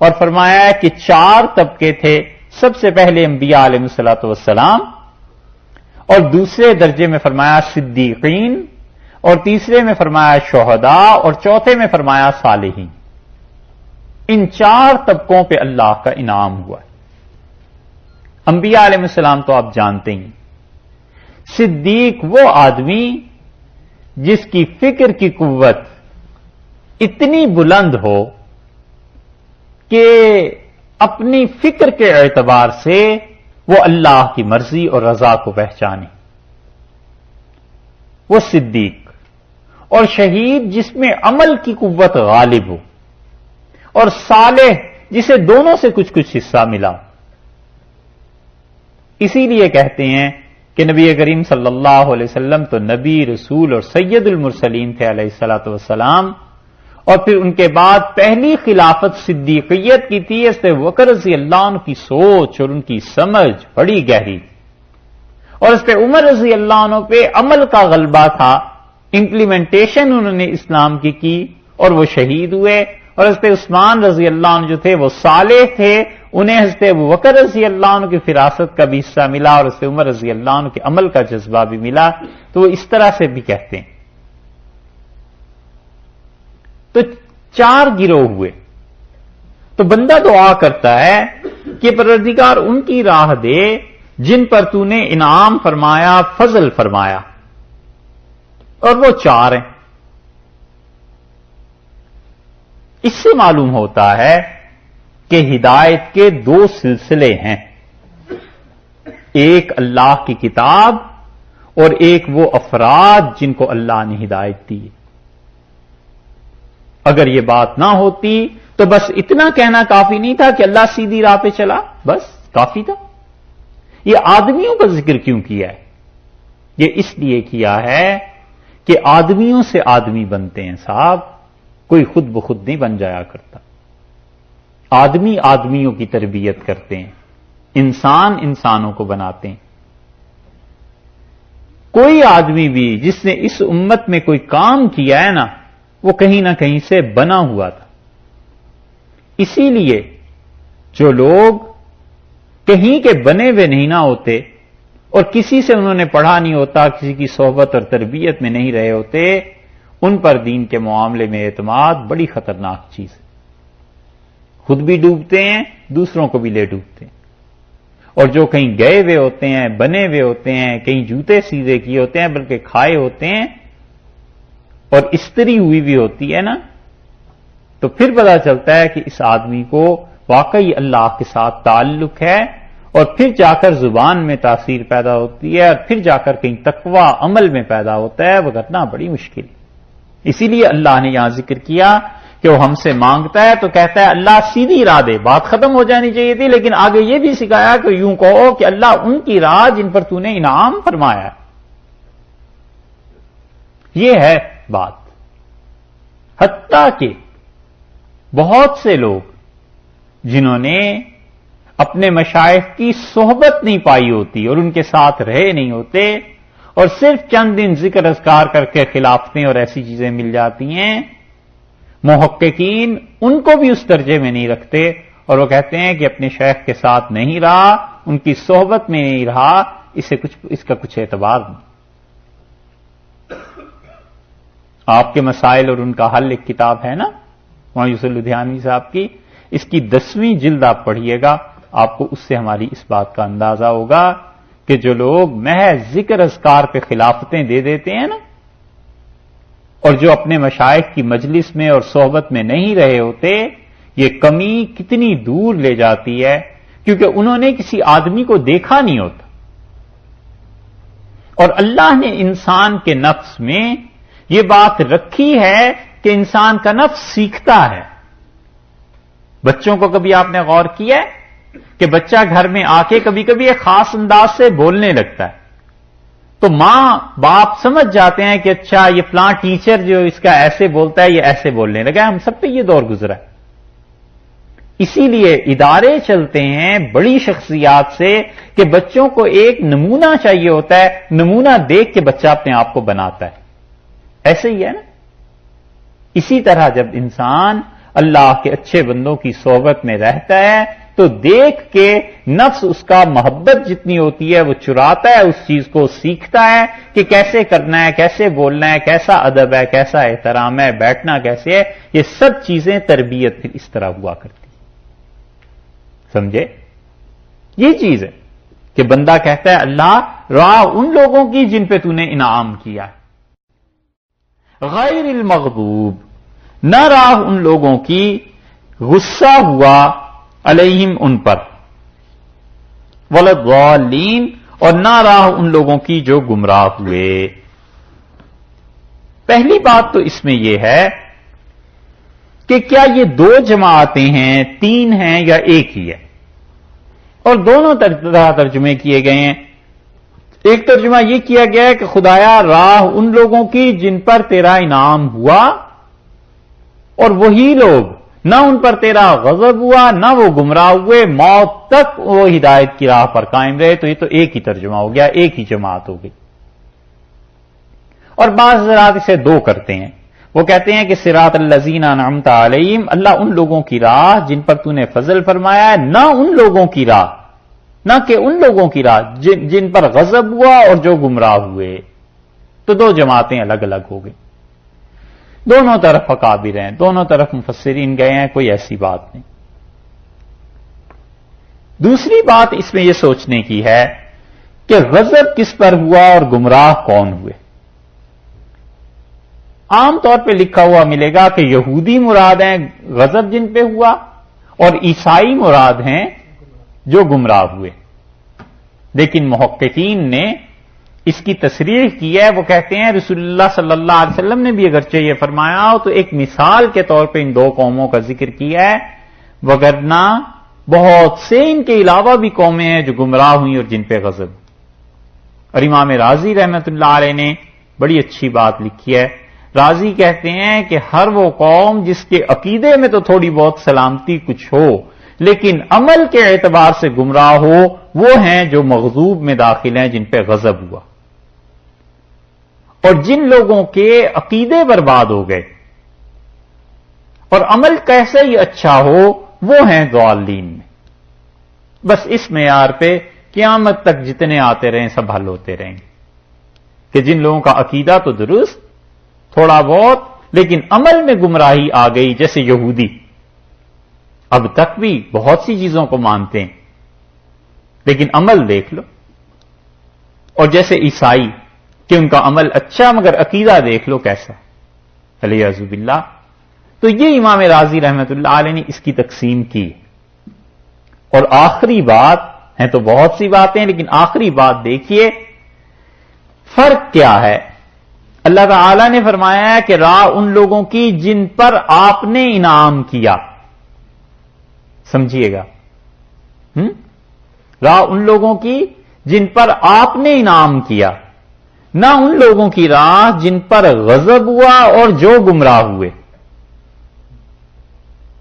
اور فرمایا ہے کہ 4 طبقے تھے۔ سب سے پہلے انبیاء علیہ الصلوۃ والسلام، اور دوسرے درجے میں فرمایا صدیقین، اور تیسرے میں فرمایا شہداء، اور چوتھے میں فرمایا صالحین۔ ان 4 طبقوں پہ اللہ کا انعام ہوا ہے۔ انبیاء علیہ السلام تو آپ جانتے ہیں۔ صدیق وہ آدمی جس کی فکر کی قوت اتنی بلند ہو کہ اپنی فکر کے اعتبار سے وہ اللہ کی مرضی اور رضا کو پہچانے، وہ صدیق، اور شہید جس میں عمل کی قوت غالب ہو، اور صالح جسے دونوں سے کچھ کچھ حصہ ملا۔ اسی لیے کہتے ہیں کہ نبی کریم صلی اللہ علیہ وسلم تو نبی، رسول اور سید المرسلین تھے علیہ الصلوۃ والسلام، اور پھر ان کے بعد پہلی خلافت صدیقیت کی تھی۔ اس پہ بکر رضی اللہ عنہ کی سوچ اور ان کی سمجھ بڑی گہری، اور اس پہ عمر رضی اللہ عنہ پہ عمل کا غلبہ تھا، امپلیمنٹیشن انہوں نے اسلام کی اور وہ شہید ہوئے۔ اور اس پہ عثمان رضی اللہ عنہ جو تھے وہ صالح تھے، انہیں حضرت ابوبکر رضی اللہ عنہ کی فراست کا بھی حصہ ملا، اور اس پہ عمر رضی اللہ عنہ کے عمل کا جذبہ بھی ملا۔ تو وہ اس طرح سے بھی کہتے ہیں۔ تو 4 گروہ ہوئے۔ تو بندہ دعا کرتا ہے کہ پروردگار ان کی راہ دے جن پر تو نے انعام فرمایا، فضل فرمایا، اور وہ 4 ہیں۔ اس سے معلوم ہوتا ہے کہ ہدایت کے 2 سلسلے ہیں، ایک اللہ کی کتاب اور ایک وہ افراد جن کو اللہ نے ہدایت دی۔ اگر یہ بات نہ ہوتی تو بس اتنا کہنا کافی نہیں تھا کہ اللہ سیدھی راہ پہ چلا، بس کافی تھا۔ یہ آدمیوں کا ذکر کیوں کیا ہے؟ یہ اس لیے کیا ہے کہ آدمیوں سے آدمی بنتے ہیں صاحب، کوئی خود بخود نہیں بن جایا کرتا۔ آدمی آدمیوں کی تربیت کرتے ہیں، انسان انسانوں کو بناتے ہیں۔ کوئی آدمی بھی جس نے اس امت میں کوئی کام کیا ہے نا، وہ کہیں نہ کہیں سے بنا ہوا تھا۔ اسی لیے جو لوگ کہیں کے بنے ہوئے نہیں نہ ہوتے، اور کسی سے انہوں نے پڑھا نہیں ہوتا، کسی کی صحبت اور تربیت میں نہیں رہے ہوتے، ان پر دین کے معاملے میں اعتماد بڑی خطرناک چیز ہے۔ خود بھی ڈوبتے ہیں، دوسروں کو بھی لے ڈوبتے ہیں۔ اور جو کہیں گئے ہوئے ہوتے ہیں، بنے ہوئے ہوتے ہیں، کہیں جوتے سیدھے کیے ہوتے ہیں، بلکہ کھائے ہوتے ہیں، اور استری ہوئی بھی ہوتی ہے نا، تو پھر پتا چلتا ہے کہ اس آدمی کو واقعی اللہ کے ساتھ تعلق ہے، اور پھر جا کر زبان میں تاثیر پیدا ہوتی ہے، اور پھر جا کر کہیں تقوی عمل میں پیدا ہوتا ہے، وگرنہ بڑی مشکل۔ اسی لیے اللہ نے یہاں ذکر کیا کہ وہ ہم سے مانگتا ہے تو کہتا ہے اللہ سیدھی راہ دے، بات ختم ہو جانی چاہیے تھی، لیکن آگے یہ بھی سکھایا کہ یوں کہو کہ اللہ ان کی راہ جن پر تو نے انعام فرمایا ہے۔ یہ ہے بات۔ حتیٰ کہ بہت سے لوگ جنہوں نے اپنے مشائخ کی صحبت نہیں پائی ہوتی اور ان کے ساتھ رہے نہیں ہوتے، اور صرف چند دن ذکر اذکار کر کے خلافتیں اور ایسی چیزیں مل جاتی ہیں، محققین ان کو بھی اس درجے میں نہیں رکھتے، اور وہ کہتے ہیں کہ اپنے شیخ کے ساتھ نہیں رہا، ان کی صحبت میں نہیں رہا، اس کا کچھ اعتبار نہیں۔ آپ کے مسائل اور ان کا حل ایک کتاب ہے نا مایوس لدھیانوی صاحب کی، اس کی 10ویں جلد آپ پڑھیے گا، آپ کو اس سے ہماری اس بات کا اندازہ ہوگا کہ جو لوگ محض ذکر اذکار پہ خلافتیں دے دیتے ہیں نا، اور جو اپنے مشائخ کی مجلس میں اور صحبت میں نہیں رہے ہوتے، یہ کمی کتنی دور لے جاتی ہے، کیونکہ انہوں نے کسی آدمی کو دیکھا نہیں ہوتا۔ اور اللہ نے انسان کے نفس میں یہ بات رکھی ہے کہ انسان کا نفس سیکھتا ہے۔ بچوں کو کبھی آپ نے غور کیا ہے کہ بچہ گھر میں آ کے کبھی کبھی ایک خاص انداز سے بولنے لگتا ہے، تو ماں باپ سمجھ جاتے ہیں کہ اچھا یہ فلاں ٹیچر جو اس کا ایسے بولتا ہے، یہ ایسے بولنے لگا ہے۔ ہم سب پہ یہ دور گزرا ہے۔ اسی لیے ادارے چلتے ہیں بڑی شخصیات سے کہ بچوں کو ایک نمونہ چاہیے ہوتا ہے، نمونہ دیکھ کے بچہ اپنے آپ کو بناتا ہے۔ ایسے ہی ہے نا۔ اسی طرح جب انسان اللہ کے اچھے بندوں کی صحبت میں رہتا ہے تو دیکھ کے نفس اس کا محبت جتنی ہوتی ہے وہ چراتا ہے، اس چیز کو سیکھتا ہے کہ کیسے کرنا ہے، کیسے بولنا ہے، کیسا ادب ہے، کیسا احترام ہے، بیٹھنا کیسے ہے۔ یہ سب چیزیں تربیت پھر اس طرح ہوا کرتی، سمجھے؟ یہ چیز ہے کہ بندہ کہتا ہے اللہ راہ ان لوگوں کی جن پہ تو نے انعام کیا ہے۔ غیر المغضوب، نہ راہ ان لوگوں کی غصہ ہوا علیہم ان پر، والضالین اور نہ راہ ان لوگوں کی جو گمراہ ہوئے۔ پہلی بات تو اس میں یہ ہے کہ کیا یہ دو جماعتیں ہیں، تین ہیں یا ایک ہی ہے؟ اور دونوں طرح ترجمے کیے گئے ہیں۔ ایک ترجمہ یہ کیا گیا ہے کہ خدایا راہ ان لوگوں کی جن پر تیرا انعام ہوا، اور وہی لوگ نہ ان پر تیرا غضب ہوا نہ وہ گمراہ ہوئے، موت تک وہ ہدایت کی راہ پر قائم رہے۔ تو یہ تو ایک ہی ترجمہ ہو گیا، ایک ہی جماعت ہو گئی۔ اور بعض حضرات اسے دو کرتے ہیں، وہ کہتے ہیں کہ صراط الذین انعمت علیہم، اللہ ان لوگوں کی راہ جن پر تو نے فضل فرمایا ہے، نہ ان لوگوں کی راہ، نہ کہ ان لوگوں کی راہ جن پر غضب ہوا اور جو گمراہ ہوئے۔ تو دو جماعتیں الگ الگ ہو گئی، دونوں طرف اکابر ہیں، دونوں طرف مفسرین گئے ہیں، کوئی ایسی بات نہیں۔ دوسری بات اس میں یہ سوچنے کی ہے کہ غضب کس پر ہوا اور گمراہ کون ہوئے۔ عام طور پہ لکھا ہوا ملے گا کہ یہودی مراد ہیں غضب جن پہ ہوا، اور عیسائی مراد ہیں جو گمراہ ہوئے۔ لیکن محققین نے اس کی تصریح کی ہے، وہ کہتے ہیں رسول اللہ صلی اللہ علیہ وسلم نے بھی اگرچہ یہ فرمایا ہو تو ایک مثال کے طور پہ ان دو قوموں کا ذکر کیا ہے، وگرنہ بہت سے ان کے علاوہ بھی قومیں ہیں جو گمراہ ہوئی اور جن پہ غضب۔ اور امام رازی رحمت اللہ علیہ نے بڑی اچھی بات لکھی ہے۔ رازی کہتے ہیں کہ ہر وہ قوم جس کے عقیدے میں تو تھوڑی بہت سلامتی کچھ ہو لیکن عمل کے اعتبار سے گمراہ ہو، وہ ہیں جو مغضوب میں داخل ہیں، جن پہ غضب ہوا۔ اور جن لوگوں کے عقیدے برباد ہو گئے اور عمل کیسے ہی اچھا ہو، وہ ہیں ضالین میں۔ بس اس معیار پہ قیامت تک جتنے آتے رہیں سب حل ہوتے رہیں گے کہ جن لوگوں کا عقیدہ تو درست تھوڑا بہت لیکن عمل میں گمراہی آ گئی، جیسے یہودی اب تک بھی بہت سی چیزوں کو مانتے ہیں لیکن عمل دیکھ لو، اور جیسے عیسائی کہ ان کا عمل اچھا مگر عقیدہ دیکھ لو کیسا، علیہ باللہ۔ تو یہ امام رازی رحمت اللہ علیہ نے اس کی تقسیم کی۔ اور آخری بات ہیں تو بہت سی باتیں، لیکن آخری بات دیکھیے فرق کیا ہے۔ اللہ تعالی نے فرمایا ہے کہ راہ ان لوگوں کی جن پر آپ نے انعام کیا، سمجھیے گا، راہ ان لوگوں کی جن پر آپ نے انعام کیا، نہ ان لوگوں کی راہ جن پر غضب ہوا اور جو گمراہ ہوئے۔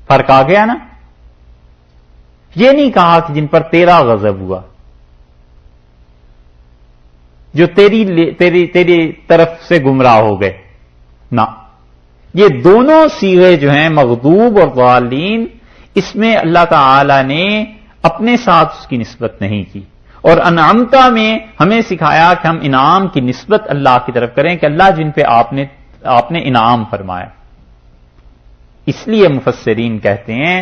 فرق آ گیا نا؟ یہ نہیں کہا کہ جن پر تیرا غضب ہوا، جو تیری طرف سے گمراہ ہو گئے، نہ، یہ دونوں صیغے جو ہیں مغضوب اور ضالین، اس میں اللہ تعالی نے اپنے ساتھ اس کی نسبت نہیں کی۔ اور انعمتا میں ہمیں سکھایا کہ ہم انعام کی نسبت اللہ کی طرف کریں کہ اللہ جن پہ آپ نے انعام فرمایا۔ اس لیے مفسرین کہتے ہیں،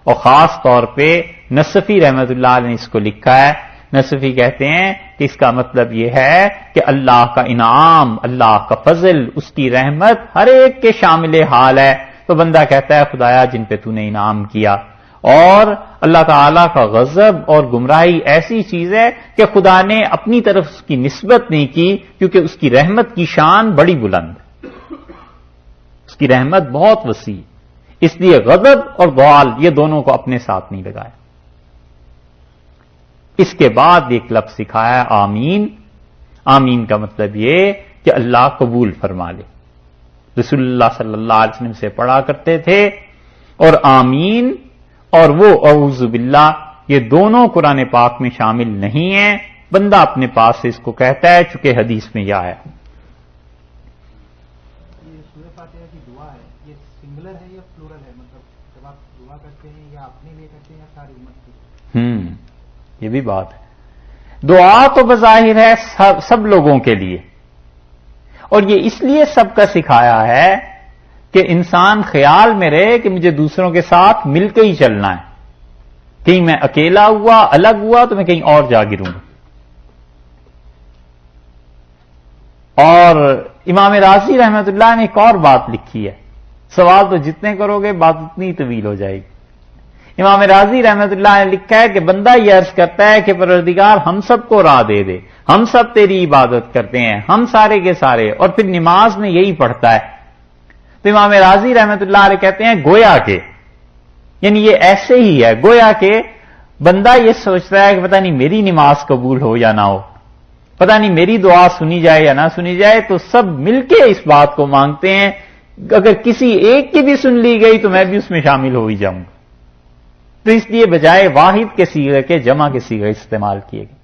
اور خاص طور پہ نصفی رحمت اللہ علیہ نے اس کو لکھا ہے، نصفی کہتے ہیں کہ اس کا مطلب یہ ہے کہ اللہ کا انعام، اللہ کا فضل، اس کی رحمت ہر ایک کے شامل حال ہے۔ تو بندہ کہتا ہے خدایا جن پہ تو نے انعام کیا۔ اور اللہ تعالیٰ کا غضب اور گمراہی ایسی چیز ہے کہ خدا نے اپنی طرف اس کی نسبت نہیں کی، کیونکہ اس کی رحمت کی شان بڑی بلند ہے، اس کی رحمت بہت وسیع، اس لیے غضب اور ضال یہ دونوں کو اپنے ساتھ نہیں لگایا۔ اس کے بعد ایک لفظ سکھایا آمین۔ آمین کا مطلب یہ کہ اللہ قبول فرما لے۔ رسول اللہ صلی اللہ علیہ وسلم سے پڑھا کرتے تھے، اور آمین اور وہ اعوذ باللہ یہ دونوں قرآن پاک میں شامل نہیں ہیں، بندہ اپنے پاس سے اس کو کہتا ہے، چونکہ حدیث میں یہ آیا۔ یہ سورہ فاتحہ کی دعا ہے، یہ سنگولر ہے یا پلورل ہے؟ مطلب جب آپ دعا کرتے ہیں یا اپنے لیے کرتے ہیں یا ساری امت کی؟ یہ بھی بات ہے۔ دعا تو بظاہر ہے سب لوگوں کے لیے، اور یہ اس لیے سب کا سکھایا ہے کہ انسان خیال میں رہے کہ مجھے دوسروں کے ساتھ مل کے ہی چلنا ہے، کہیں میں اکیلا ہوا الگ ہوا تو میں کہیں اور جا گروں گا۔ اور امام رازی رحمت اللہ نے ایک اور بات لکھی ہے، سوال تو جتنے کرو گے بات اتنی طویل ہو جائے گی۔ امام رازی رحمت اللہ نے لکھا ہے کہ بندہ یہ عرض کرتا ہے کہ پروردگار ہم سب کو راہ دے دے، ہم سب تیری عبادت کرتے ہیں، ہم سارے کے سارے، اور پھر نماز میں یہی پڑھتا ہے۔ تو امام رازی رحمت اللہ علیہ کہتے ہیں گویا کہ، یعنی یہ ایسے ہی ہے، گویا کہ بندہ یہ سوچتا ہے کہ پتہ نہیں میری نماز قبول ہو یا نہ ہو، پتہ نہیں میری دعا سنی جائے یا نہ سنی جائے، تو سب مل کے اس بات کو مانگتے ہیں، اگر کسی ایک کی بھی سن لی گئی تو میں بھی اس میں شامل ہو ہی جاؤں گا۔ تو اس لیے بجائے واحد کے صیغے کے جمع کے صیغے استعمال کیے گئے۔